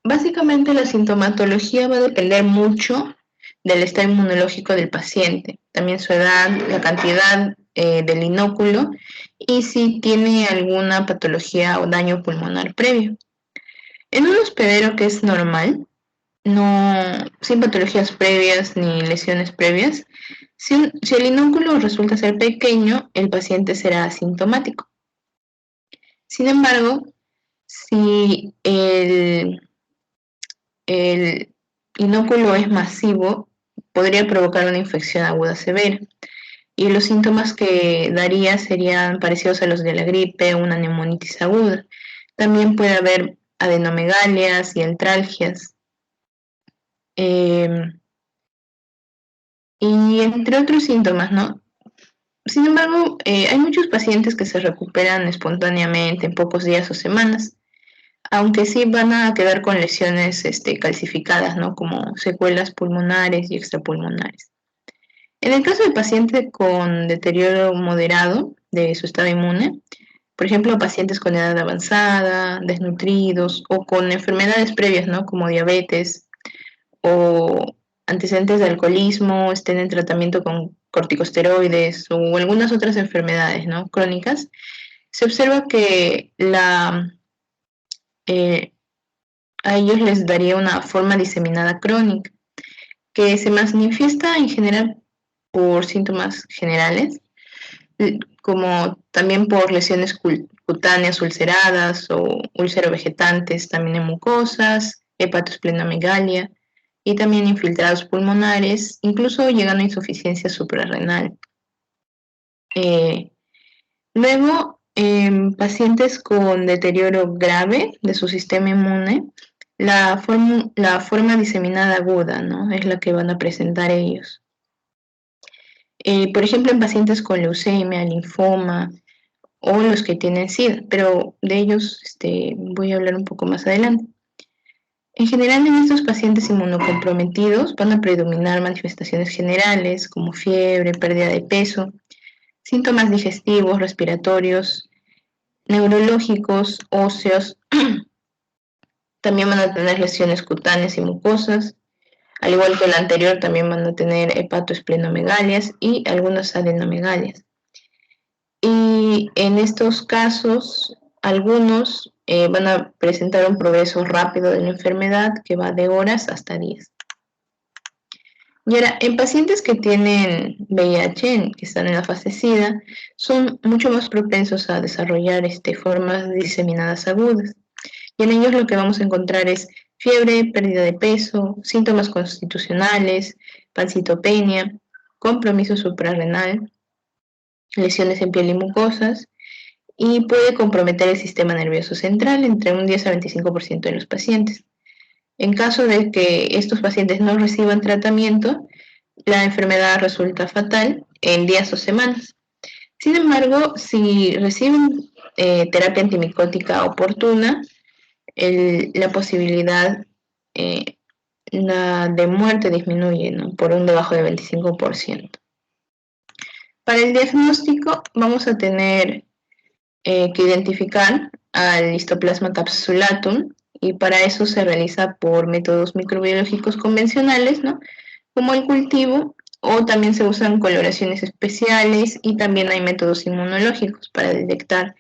básicamente la sintomatología va a depender mucho del estado inmunológico del paciente, también su edad, la cantidad del inóculo y si tiene alguna patología o daño pulmonar previo. En un hospedero que es normal, sin patologías previas ni lesiones previas, si el inóculo resulta ser pequeño, el paciente será asintomático. Sin embargo, si el inóculo es masivo, podría provocar una infección aguda severa. Y los síntomas que daría serían parecidos a los de la gripe, una neumonitis aguda. También puede haber adenomegalias y artralgias. Y entre otros síntomas, ¿no? Sin embargo, hay muchos pacientes que se recuperan espontáneamente en pocos días o semanas. aunque sí van a quedar con lesiones calcificadas, ¿no? Como secuelas pulmonares y extrapulmonares. En el caso de paciente con deterioro moderado de su estado inmune, por ejemplo, pacientes con edad avanzada, desnutridos o con enfermedades previas, ¿no? Como diabetes o antecedentes de alcoholismo, estén en tratamiento con corticosteroides o algunas otras enfermedades, ¿no? Crónicas, se observa que a ellos les daría una forma diseminada crónica, que se manifiesta en general por síntomas generales, como también por lesiones cutáneas ulceradas o úlcero-vegetantes, también en mucosas, hepatosplenomegalia y también infiltrados pulmonares, incluso llegando a insuficiencia suprarrenal. Luego, en pacientes con deterioro grave de su sistema inmune, la forma diseminada aguda, ¿no? Es la que van a presentar ellos. Por ejemplo, en pacientes con leucemia, linfoma o los que tienen SIDA, pero de ellos voy a hablar un poco más adelante. En general, en estos pacientes inmunocomprometidos van a predominar manifestaciones generales como fiebre, pérdida de peso, síntomas digestivos, respiratorios, neurológicos, óseos. También van a tener lesiones cutáneas y mucosas. Al igual que el anterior, también van a tener hepatoesplenomegalias y algunas adenomegalias. Y en estos casos, algunos van a presentar un progreso rápido de la enfermedad que va de horas hasta días. Y ahora, en pacientes que tienen VIH, que están en la fase SIDA, son mucho más propensos a desarrollar formas diseminadas agudas. Y en ellos lo que vamos a encontrar es fiebre, pérdida de peso, síntomas constitucionales, pancitopenia, compromiso suprarrenal, lesiones en piel y mucosas, y puede comprometer el sistema nervioso central entre un 10 a 25% de los pacientes. En caso de que estos pacientes no reciban tratamiento, la enfermedad resulta fatal en días o semanas. Sin embargo, si reciben terapia antimicótica oportuna, la posibilidad de muerte disminuye, ¿no? Por un debajo de 25%. Para el diagnóstico vamos a tener que identificar al Histoplasma capsulatum, y para eso se realiza por métodos microbiológicos convencionales, ¿no? Como el cultivo, o también se usan coloraciones especiales, y también hay métodos inmunológicos para detectar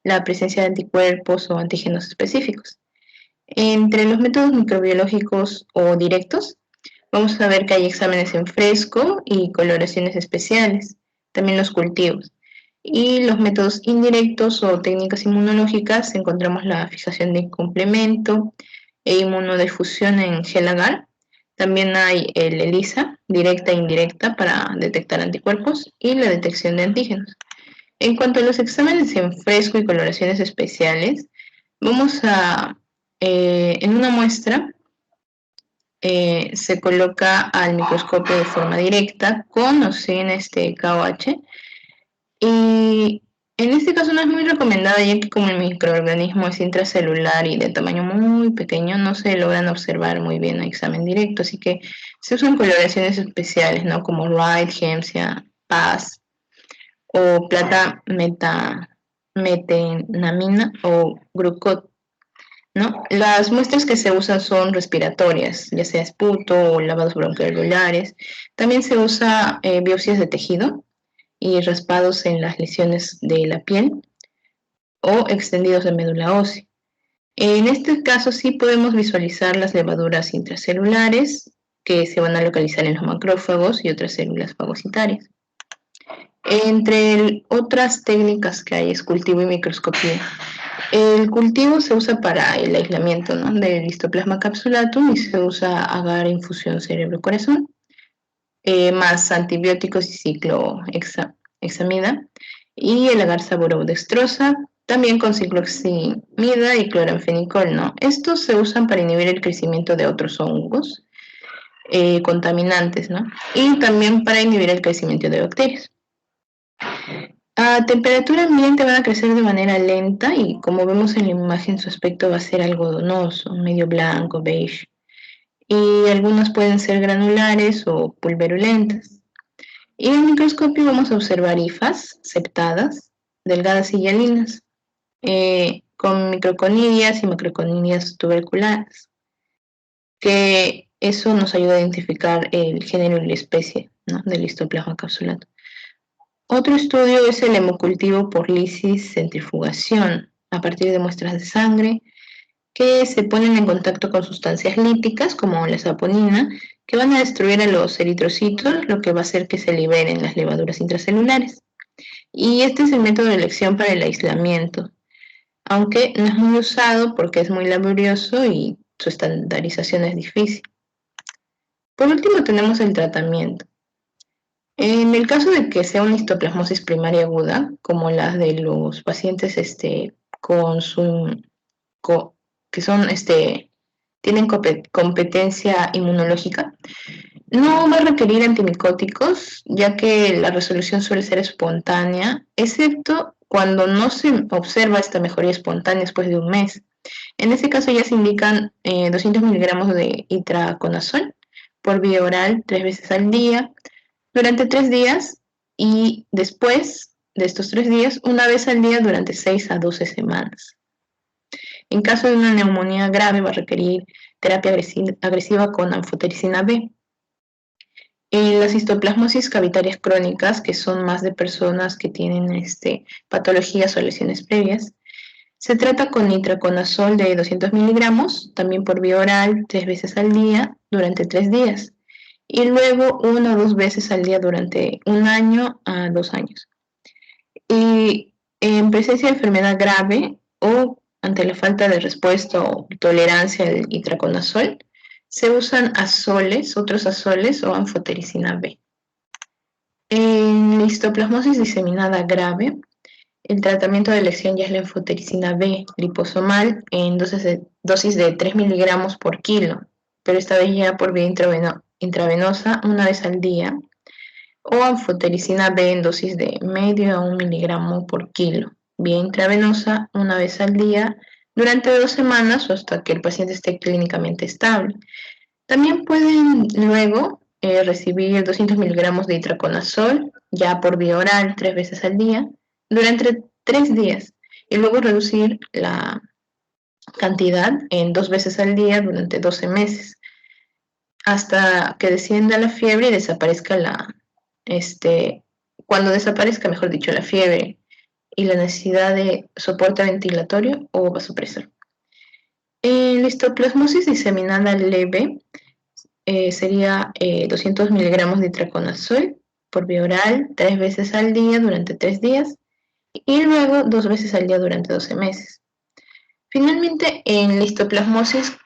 la presencia de anticuerpos o antígenos específicos. Entre los métodos microbiológicos o directos, vamos a ver que hay exámenes en fresco y coloraciones especiales, también los cultivos. Y los métodos indirectos o técnicas inmunológicas encontramos la fijación de complemento e inmunodifusión en gel agar. También hay el ELISA, directa e indirecta, para detectar anticuerpos y la detección de antígenos. En cuanto a los exámenes en fresco y coloraciones especiales, vamos a, en una muestra, se coloca al microscopio de forma directa con o sin KOH, y en este caso no es muy recomendada, ya que como el microorganismo es intracelular y de tamaño muy pequeño, no se logran observar muy bien a examen directo, así que se usan coloraciones especiales, ¿no? Como Wright, Hemsia, PAS o plata metenamina o Grucot, ¿no? Las muestras que se usan son respiratorias, ya sea esputo o lavados bronquiolares. También se usa biopsias de tejido y raspados en las lesiones de la piel o extendidos de médula ósea. En este caso sí podemos visualizar las levaduras intracelulares que se van a localizar en los macrófagos y otras células fagocitarias. Entre otras técnicas que hay es cultivo y microscopía. El cultivo se usa para el aislamiento, ¿no? Del Histoplasma capsulatum, y se usa agar infusión cerebro-corazón, más antibióticos y ciclohexamida, y el agar saborodextrosa, también con cicloheximida y cloranfenicol, ¿no? Estos se usan para inhibir el crecimiento de otros hongos contaminantes, ¿no? Y también para inhibir el crecimiento de bacterias. A temperatura ambiente van a crecer de manera lenta y como vemos en la imagen su aspecto va a ser algodonoso, medio blanco, beige. Y algunas pueden ser granulares o pulverulentas. Y en el microscopio vamos a observar hifas septadas, delgadas y hialinas, con microconidias y macroconidias tuberculares, que eso nos ayuda a identificar el género y la especie, ¿no?, del histoplasma capsulato. Otro estudio es el hemocultivo por lisis centrifugación, a partir de muestras de sangre que se ponen en contacto con sustancias líticas como la saponina, que van a destruir a los eritrocitos, lo que va a hacer que se liberen las levaduras intracelulares. Y este es el método de elección para el aislamiento, aunque no es muy usado porque es muy laborioso y su estandarización es difícil. Por último tenemos el tratamiento. En el caso de que sea una histoplasmosis primaria aguda, como las de los pacientes que son, tienen competencia inmunológica, no va a requerir antimicóticos, ya que la resolución suele ser espontánea, excepto cuando no se observa esta mejoría espontánea después de un mes. En ese caso ya se indican 200 miligramos de itraconazol por vía oral 3 veces al día, durante 3 días, y después de estos 3 días, una vez al día durante 6 a 12 semanas. En caso de una neumonía grave va a requerir terapia agresiva con anfotericina B. En las histoplasmosis cavitarias crónicas, que son más de personas que tienen patologías o lesiones previas, se trata con itraconazol de 200 miligramos, también por vía oral 3 veces al día durante 3 días, y luego 1 o 2 veces al día durante 1 año a 2 años. Y en presencia de enfermedad grave o ante la falta de respuesta o tolerancia al itraconazol, se usan azoles, otros azoles o anfotericina B. En la histoplasmosis diseminada grave, el tratamiento de elección ya es la anfotericina B liposomal en dosis de 3 miligramos por kilo, pero esta vez ya por vía intravenosa una vez al día, o anfotericina B en dosis de medio a 1 miligramo por kilo, vía intravenosa una vez al día durante 2 semanas o hasta que el paciente esté clínicamente estable. También pueden luego recibir 200 miligramos de itraconazol ya por vía oral 3 veces al día durante 3 días y luego reducir la cantidad en 2 veces al día durante 12 meses hasta que descienda la fiebre y desaparezca cuando desaparezca, mejor dicho, la fiebre y la necesidad de soporte ventilatorio o vasopresor. En la histoplasmosis diseminada leve sería 200 miligramos de itraconazol por vía oral 3 veces al día durante 3 días y luego 2 veces al día durante 12 meses. Finalmente, en la histoplasmosis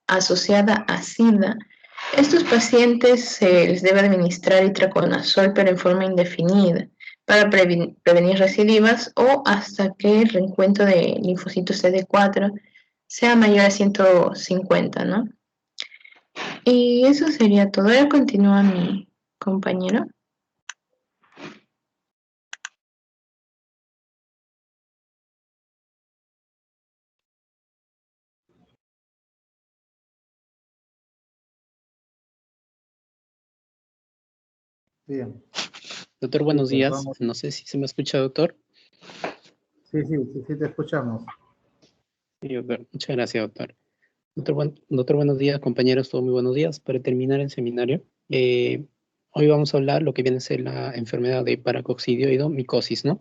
asociada a SIDA, estos pacientes se les debe administrar itraconazol pero en forma indefinida para prevenir recidivas o hasta que el reencuentro de linfocitos CD4 sea mayor a 150, ¿no? Y eso sería todo. Ahora continúa mi compañero. Bien. Doctor, buenos Pues días. vamos. No sé si se me escucha, doctor. Sí, te escuchamos. Sí, doctor. Muchas gracias, doctor. Doctor, buenos días, compañeros, todos muy buenos días. Para terminar el seminario, hoy vamos a hablar lo que viene a ser la enfermedad de paracoccidioidomicosis, ¿no?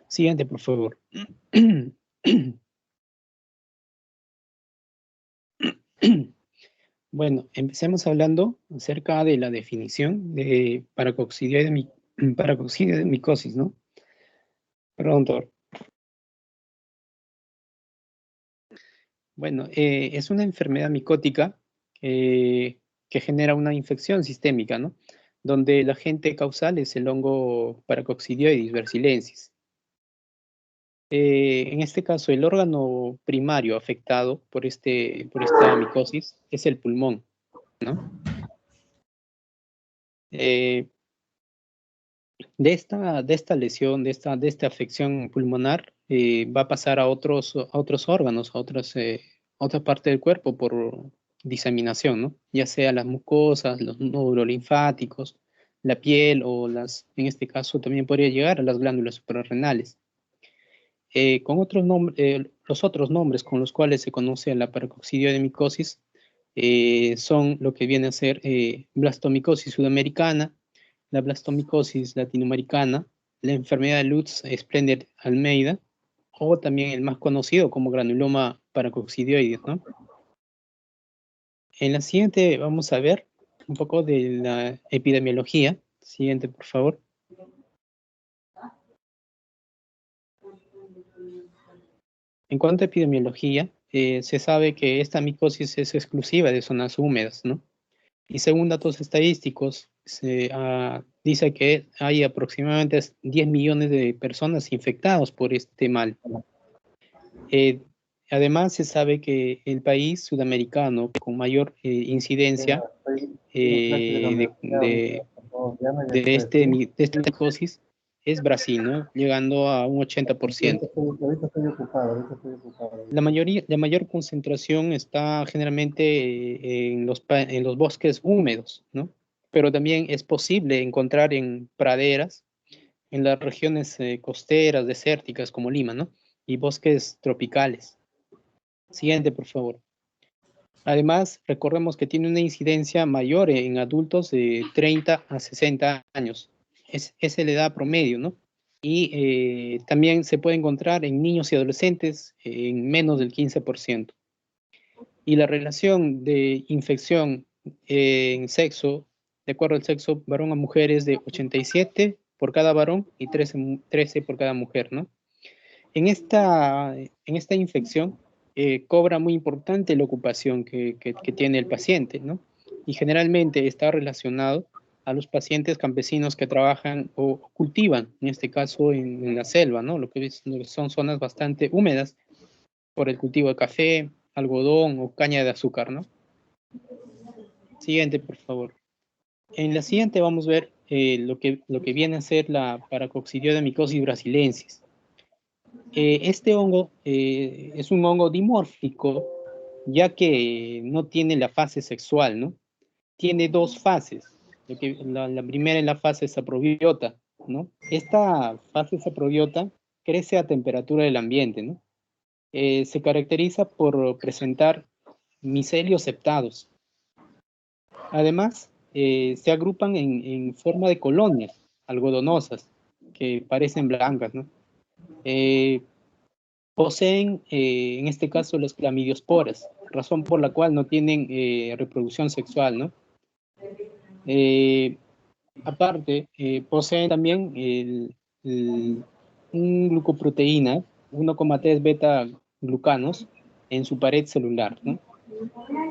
Siguiente, por favor. Bueno, empecemos hablando acerca de la definición de paracoccidioidomicosis, ¿no? Perdón, doctor. Bueno, es una enfermedad micótica que genera una infección sistémica, ¿no? Donde el agente causal es el hongo Paracoccidioides versilensis. En este caso, el órgano primario afectado por esta micosis es el pulmón, ¿no? De esta lesión, de esta afección pulmonar, va a pasar a otros órganos, a otra parte del cuerpo por diseminación, ¿no? Ya sea las mucosas, los nódulos linfáticos, la piel o en este caso también podría llegar a las glándulas suprarrenales. Los otros nombres con los cuales se conoce a la paracoccidio de micosis son lo que viene a ser blastomicosis sudamericana, la blastomicosis latinoamericana, la enfermedad de Lutz-Splender-Almeida, o también el más conocido como granuloma paracoccidioides, ¿no? En la siguiente vamos a ver un poco de la epidemiología. Siguiente, por favor. En cuanto a epidemiología, se sabe que esta micosis es exclusiva de zonas húmedas, ¿no? Y según datos estadísticos, se dice que hay aproximadamente 10 millones de personas infectadas por este mal. Además, se sabe que el país sudamericano con mayor incidencia de esta micosis es Brasil, ¿no? Llegando a un 80%. Ahorita estoy ocupado. La mayor concentración está generalmente en los bosques húmedos, ¿no? Pero también es posible encontrar en praderas, en las regiones costeras, desérticas como Lima, ¿no? Y bosques tropicales. Siguiente, por favor. Además, recordemos que tiene una incidencia mayor en adultos de 30 a 60 años. Esa es la edad promedio, ¿no? Y también se puede encontrar en niños y adolescentes en menos del 15%. Y la relación de infección en sexo, de acuerdo al sexo, varón a mujer, es de 87 por cada varón y 13 por cada mujer, ¿no? En esta infección cobra muy importante la ocupación que tiene el paciente, ¿no? Y generalmente está relacionado a los pacientes campesinos que trabajan o cultivan, en este caso en la selva, ¿no? Lo que son zonas bastante húmedas por el cultivo de café, algodón o caña de azúcar, ¿no? Siguiente, por favor. En la siguiente vamos a ver lo que viene a ser la paracoccidioides brasilensis. Este hongo es un hongo dimórfico, ya que no tiene la fase sexual, ¿no? Tiene dos fases. La primera es la fase saprobiota, ¿no? Esta fase saprobiota crece a temperatura del ambiente, ¿no? Se caracteriza por presentar micelios septados. Además, se agrupan en forma de colonias algodonosas que parecen blancas, ¿no? Poseen, en este caso, las clamidiosporas, razón por la cual no tienen reproducción sexual, ¿no? Aparte, poseen también un glucoproteína, 1,3 beta glucanos, en su pared celular, ¿no?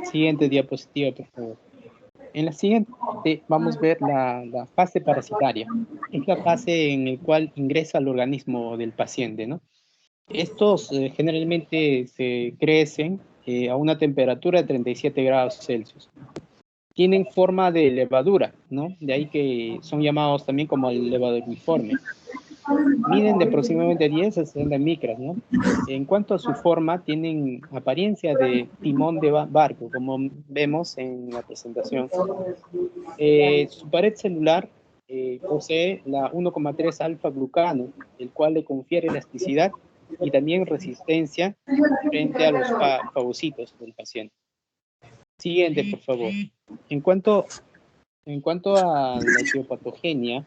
Siguiente diapositiva, por favor. En la siguiente vamos a ver la fase parasitaria. Es la fase en la cual ingresa al organismo del paciente, ¿no? Estos generalmente se crecen a una temperatura de 37 grados Celsius. Tienen forma de levadura, ¿no? De ahí que son llamados también como el levaduriforme. Miden de aproximadamente 10 a 60 micras, ¿no? En cuanto a su forma, tienen apariencia de timón de barco, como vemos en la presentación. Su pared celular posee la 1,3 alfa-glucano, el cual le confiere elasticidad y también resistencia frente a los fagocitos del paciente. Siguiente, por favor. En cuanto a la etiopatogenia,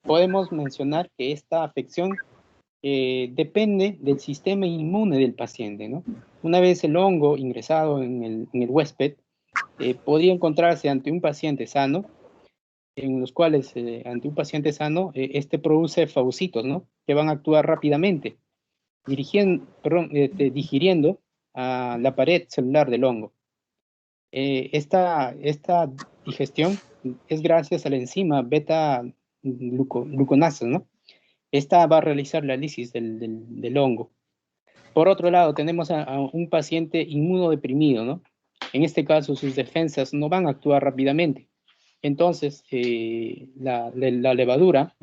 podemos mencionar que esta afección depende del sistema inmune del paciente, ¿no? Una vez el hongo ingresado en el huésped, podría encontrarse ante un paciente sano, en los cuales ante un paciente sano, este produce fagocitos, ¿no? Que van a actuar rápidamente, digiriendo a la pared celular del hongo. Esta digestión es gracias a la enzima beta-gluconasa, ¿no? Esta va a realizar la lisis del hongo. Por otro lado, tenemos a un paciente inmunodeprimido, ¿no? En este caso, sus defensas no van a actuar rápidamente. Entonces, la levadura,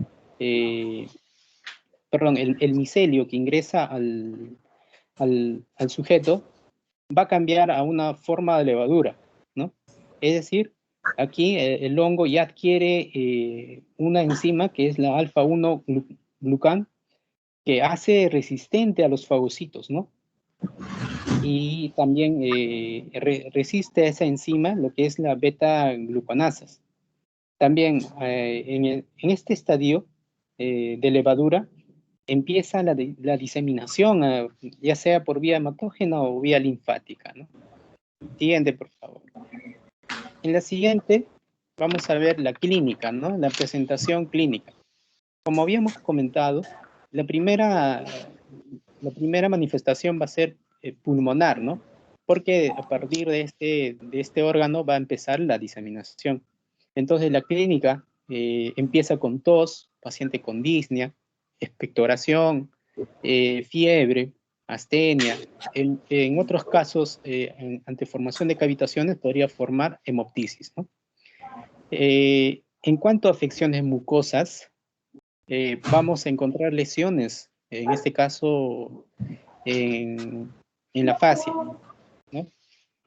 perdón, el micelio que ingresa al sujeto va a cambiar a una forma de levadura, ¿no? Es decir, aquí el hongo ya adquiere una enzima que es la alfa-1 glucan, que hace resistente a los fagocitos, ¿no? Y también resiste a esa enzima lo que es la beta-glucanasas. También en este estadio de levadura empieza la diseminación, ya sea por vía hematógena o vía linfática, ¿no? Siguiente, por favor. En la siguiente vamos a ver la clínica, ¿no? La presentación clínica. Como habíamos comentado, la primera manifestación va a ser pulmonar, ¿no? Porque a partir de este órgano va a empezar la diseminación. Entonces la clínica empieza con tos, paciente con disnea, expectoración, fiebre, astenia. En otros casos, ante formación de cavitaciones, podría formar hemoptisis, ¿no? En cuanto a afecciones mucosas, vamos a encontrar lesiones, en este caso en la fascia, ¿no?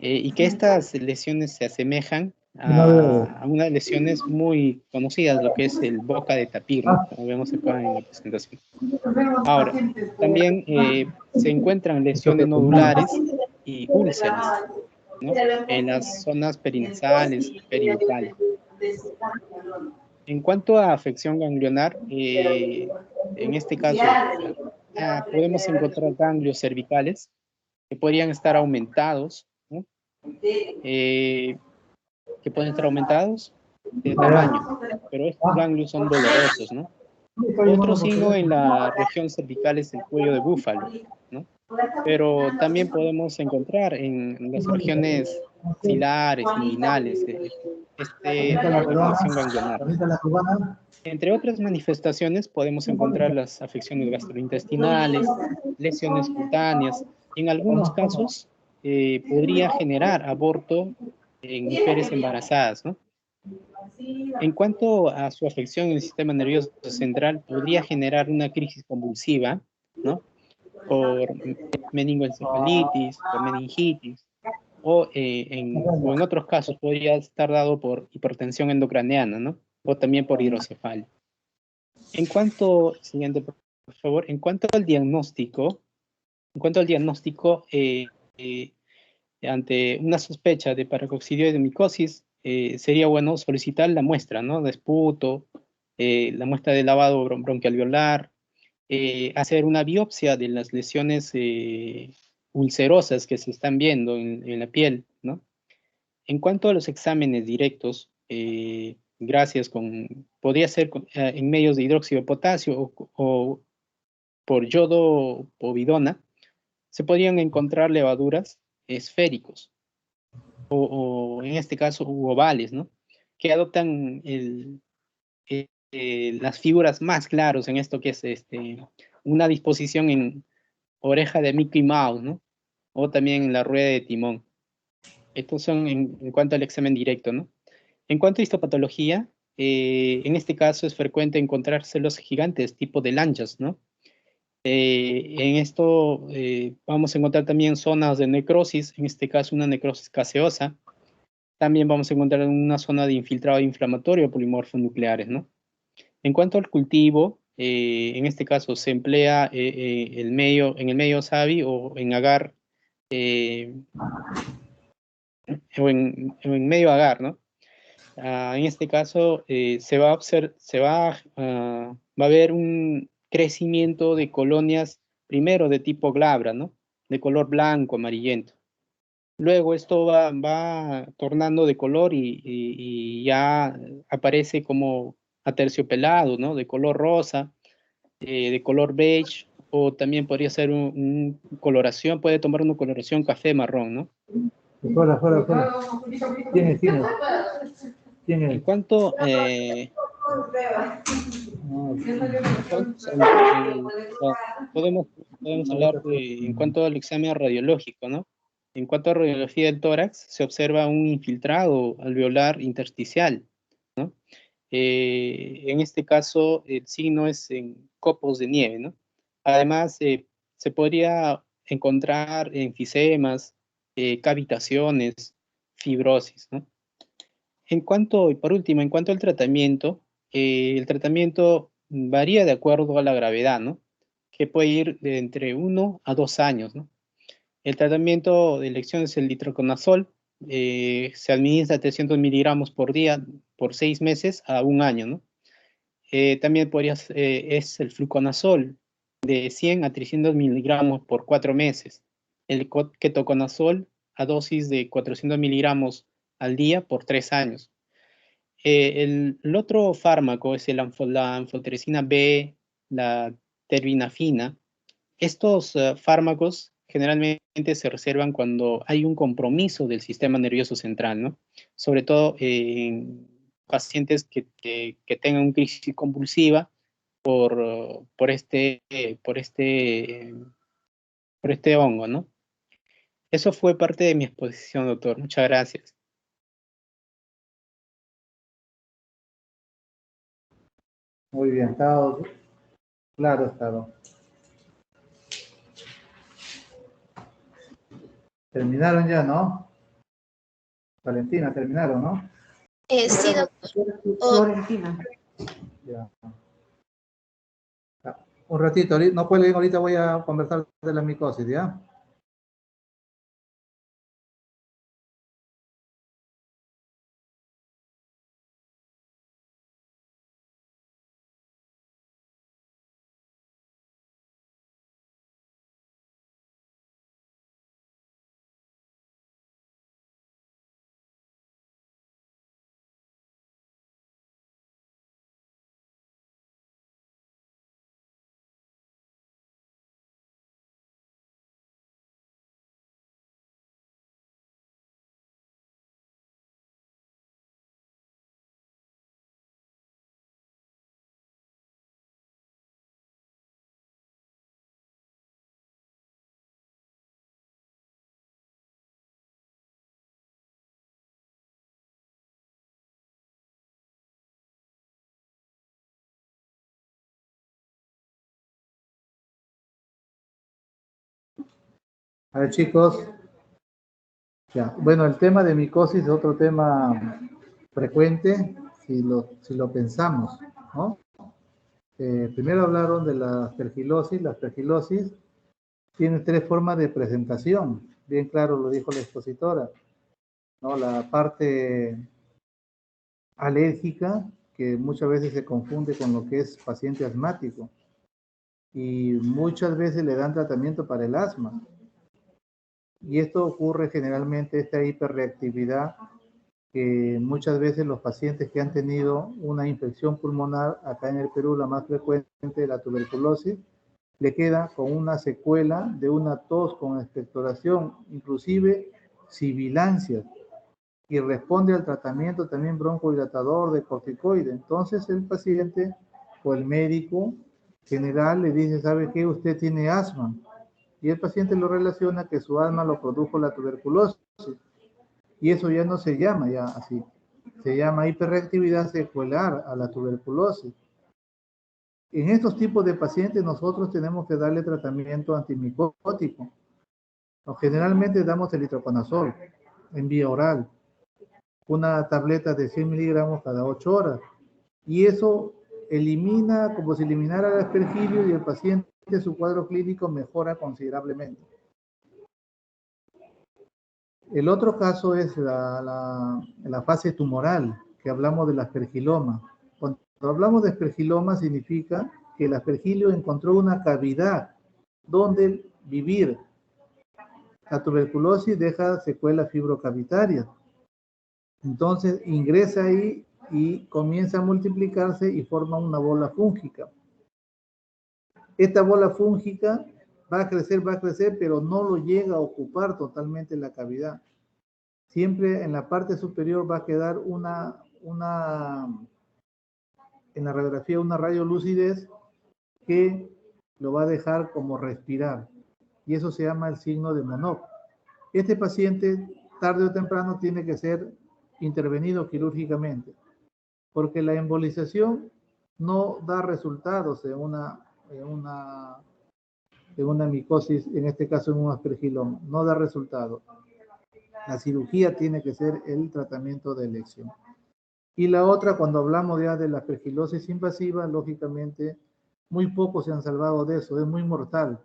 Y que estas lesiones se asemejan a unas lesiones muy conocidas, lo que es el boca de tapir, ¿no? Como vemos acá en la presentación. Ahora, también se encuentran lesiones nodulares y úlceras, ¿no? En las zonas perinasales, perinatales. En cuanto a afección ganglionar, en este caso podemos encontrar ganglios cervicales que podrían estar aumentados, ¿no? Que pueden estar aumentados de tamaño, pero estos ganglios son dolorosos, ¿no? Otro signo en la región cervical es el cuello de búfalo, ¿no? Pero también podemos encontrar en las regiones axilares, inguinales, afección ganglionar. Entre otras manifestaciones podemos encontrar las afecciones gastrointestinales, lesiones cutáneas. En algunos casos podría generar aborto en mujeres embarazadas, ¿no? En cuanto a su afección en el sistema nervioso central, podría generar una crisis convulsiva, ¿no? Por meningoencefalitis, por meningitis, o en otros casos podría estar dado por hipertensión endocraniana, ¿no? O también por hidrocefalia. Siguiente, por favor, en cuanto al diagnóstico, ante una sospecha de paracocidioides sería bueno solicitar la muestra, ¿no? De esputo, la muestra de lavado bronquialveolar, hacer una biopsia de las lesiones ulcerosas que se están viendo en la piel, ¿no? En cuanto a los exámenes directos, podría ser en medios de hidróxido de potasio o por yodo povidona, se podrían encontrar levaduras esféricos o en este caso ovales, ¿no? Que adoptan las figuras más claras en esto que es una disposición en oreja de Mickey Mouse, ¿no? O también en la rueda de timón. Estos son en cuanto al examen directo, ¿no? En cuanto a histopatología, en este caso es frecuente encontrar células gigantes tipo de lanchas, ¿no? En esto vamos a encontrar también zonas de necrosis, en este caso una necrosis caseosa. También vamos a encontrar una zona de infiltrado inflamatorio polimorfos nucleares, ¿no? En cuanto al cultivo, en este caso se emplea en el medio SABI o en agar, o en medio agar, ¿no? En este caso va a haber un crecimiento de colonias, primero de tipo glabra, ¿no? De color blanco, amarillento. Luego esto va tornando de color y ya aparece como aterciopelado, ¿no? De color rosa, de color beige, o también podría ser coloración, puede tomar una coloración café marrón, ¿no? Fuera. ¿Quién es? En cuanto podemos hablar en cuanto al examen radiológico, ¿no? En cuanto a radiología del tórax, se observa un infiltrado alveolar intersticial, ¿no? En este caso, el signo es en copos de nieve, ¿no? Además, se podría encontrar enfisemas, cavitaciones, fibrosis, ¿no? En cuanto, y por último, en cuanto al tratamiento, el tratamiento varía de acuerdo a la gravedad, ¿no? Que puede ir de entre 1 a 2 años, ¿no? El tratamiento de elección es el itraconazol, se administra 300 miligramos por día por 6 meses a 1 año, ¿no? También es el fluconazol, de 100 a 300 miligramos por 4 meses. El ketoconazol a dosis de 400 miligramos al día por 3 años. El otro fármaco es la anfotericina B, la terbinafina. Estos fármacos generalmente se reservan cuando hay un compromiso del sistema nervioso central, ¿no? Sobre todo en pacientes que tengan una crisis convulsiva por este hongo, ¿no? Eso fue parte de mi exposición, doctor. Muchas gracias. Muy bien, está claro, está. Terminaron ya, ¿no? Valentina, terminaron, ¿no? Sí, doctor. Florentina. Ya. Un ratito, no cuelguen, ahorita voy a conversar de la micosis, ¿ya? A ver, chicos. Ya. Bueno, el tema de micosis es otro tema frecuente si lo pensamos, ¿no? Primero hablaron de la aspergilosis. La aspergilosis tiene 3 formas de presentación. Bien claro lo dijo la expositora, ¿no? La parte alérgica, que muchas veces se confunde con lo que es paciente asmático. Y muchas veces le dan tratamiento para el asma. Y esto ocurre generalmente, esta hiperreactividad, que muchas veces los pacientes que han tenido una infección pulmonar, acá en el Perú la más frecuente, la tuberculosis, le queda con una secuela de una tos con expectoración, inclusive sibilancias, y responde al tratamiento también broncohilatador de corticoide. Entonces el paciente o el médico general le dice, ¿sabe qué? Usted tiene asma. Y el paciente lo relaciona que su asma lo produjo la tuberculosis. Y eso ya no se llama ya así. Se llama hiperreactividad secuelar a la tuberculosis. En estos tipos de pacientes nosotros tenemos que darle tratamiento antimicótico. Generalmente damos el itraconazol en vía oral, una tableta de 100 miligramos cada 8 horas. Y eso elimina, como si eliminara el aspergilio, y el paciente, su cuadro clínico mejora considerablemente. El otro caso es la fase tumoral, que hablamos del aspergiloma. Cuando hablamos de aspergiloma significa que el aspergilio encontró una cavidad donde vivir. La tuberculosis deja secuelas fibrocavitarias. Entonces ingresa ahí y comienza a multiplicarse y forma una bola fúngica. Esta bola fúngica va a crecer, pero no lo llega a ocupar totalmente la cavidad. Siempre en la parte superior va a quedar en la radiografía una radiolucidez que lo va a dejar como respirar. Y eso se llama el signo de Monod. Este paciente, tarde o temprano, tiene que ser intervenido quirúrgicamente. Porque la embolización no da resultados en una micosis, en este caso en un aspergiloma, no da resultado. La cirugía tiene que ser el tratamiento de elección. Y la otra, cuando hablamos ya de la aspergilosis invasiva, lógicamente, muy pocos se han salvado de eso, es muy mortal.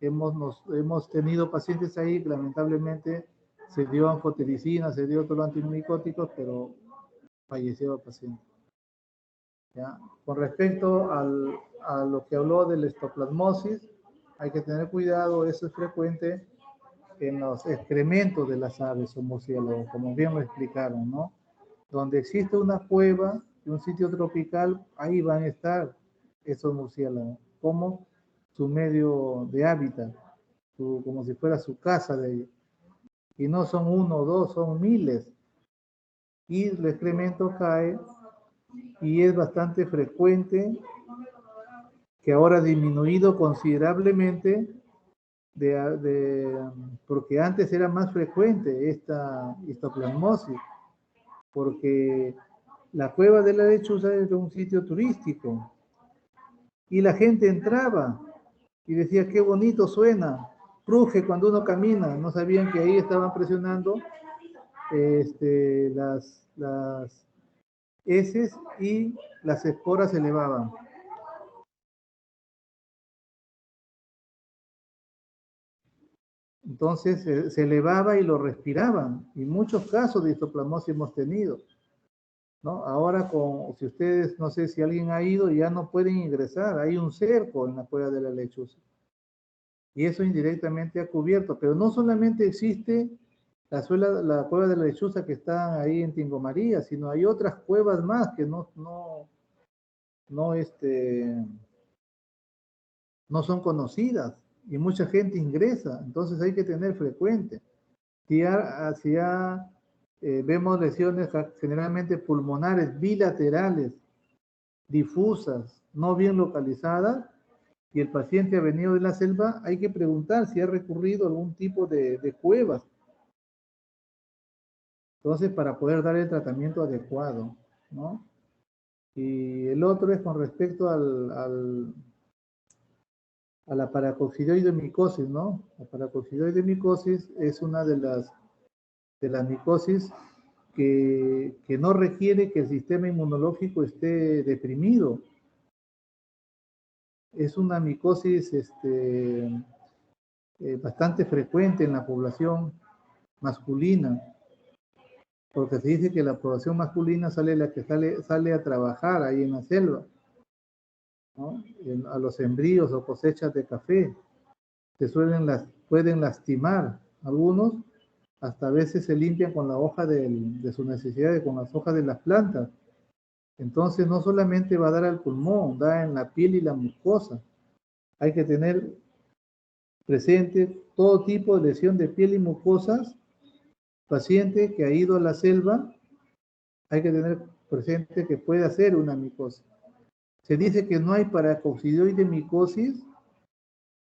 Hemos tenido pacientes ahí que lamentablemente se dio anfotericina, se dio otros antimicóticos, pero falleció el paciente. ¿Ya? Con respecto a lo que habló de la histoplasmosis, hay que tener cuidado, eso es frecuente en los excrementos de las aves o murciélagos, como bien lo explicaron, ¿no? Donde existe una cueva y un sitio tropical, ahí van a estar esos murciélagos, como su medio de hábitat, como si fuera su casa de ellos. Y no son uno o dos, son miles. Y el excremento cae y es bastante frecuente, que ahora ha disminuido considerablemente, porque antes era más frecuente esta histoplasmosis, porque la cueva de la lechuza es un sitio turístico y la gente entraba y decía qué bonito suena, cruje cuando uno camina, no sabían que ahí estaban presionando las heces y las esporas se elevaban. Entonces se elevaba y lo respiraban. Y muchos casos de histoplasmosis hemos tenido, ¿no? Ahora, si ustedes, no sé si alguien ha ido, ya no pueden ingresar. Hay un cerco en la cueva de la lechuza. Y eso indirectamente ha cubierto. Pero no solamente existe la cueva de la lechuza que está ahí en Tingo María, sino hay otras cuevas más que no son conocidas. Y mucha gente ingresa. Entonces hay que tener frecuente. Vemos lesiones generalmente pulmonares bilaterales, difusas, no bien localizadas, y el paciente ha venido de la selva, hay que preguntar si ha recurrido a algún tipo de cuevas. Entonces, para poder dar el tratamiento adecuado, ¿no? Y el otro es con respecto a la paracoccidioidemicosis, ¿no? La paracoccidioidemicosis es una de las micosis que no requiere que el sistema inmunológico esté deprimido. Es una micosis bastante frecuente en la población masculina, porque se dice que la población masculina sale a trabajar ahí en la selva, ¿no? A los sembríos o cosechas de café, pueden lastimar. Algunos hasta a veces se limpian con la hoja de sus necesidades, con las hojas de las plantas. Entonces no solamente va a dar al pulmón, da en la piel y la mucosa. Hay que tener presente todo tipo de lesión de piel y mucosas. Paciente que ha ido a la selva, hay que tener presente que puede hacer una micosis. Se dice que no hay paracoccidioidemicosis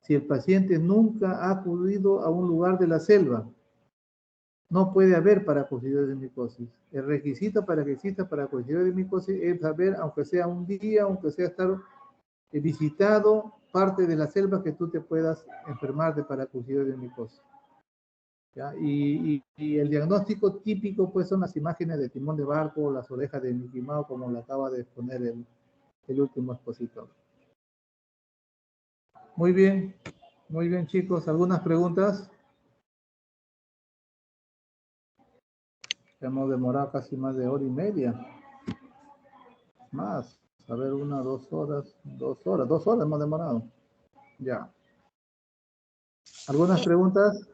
si el paciente nunca ha acudido a un lugar de la selva. No puede haber paracoccidioidemicosis. El requisito para que exista paracoccidioidemicosis es saber, aunque sea un día, aunque sea estar visitado parte de la selva, que tú te puedas enfermar de paracoccidioidemicosis. ¿Ya? Y el diagnóstico típico pues son las imágenes de timón de barco, las orejas de Mickey Mouse, como lo acaba de exponer el último expositor. Muy bien chicos, ¿algunas preguntas? Hemos demorado casi más de hora y media. Más, a ver, 1, 2 horas, 2 horas, 2 horas hemos demorado. Ya. ¿Algunas preguntas?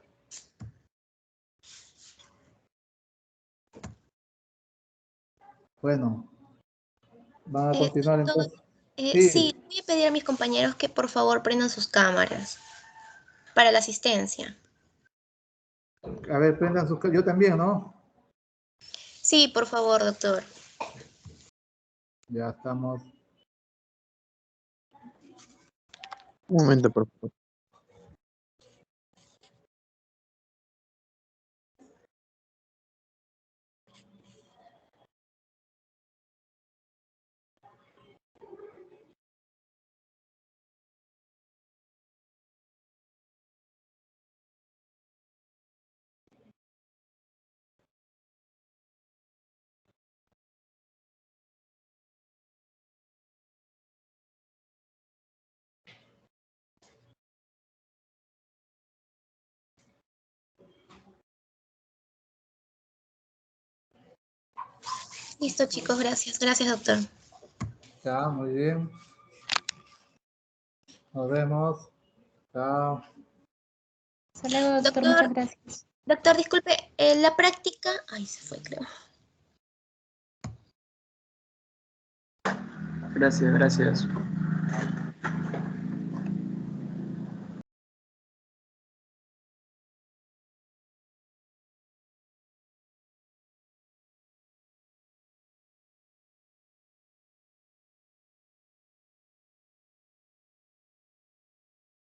Bueno, van a continuar Doctor, entonces. sí, voy a pedir a mis compañeros que por favor prendan sus cámaras para la asistencia. A ver, prendan sus... Yo también, ¿no? Sí, por favor, doctor. Ya estamos. Un momento, por favor. Listo, chicos, gracias. Gracias, doctor. Ya, muy bien. Nos vemos. Chao. Hasta luego, doctor. Doctor, Muchas gracias. doctor, disculpe, la práctica... Ay, se fue, creo. Gracias, gracias.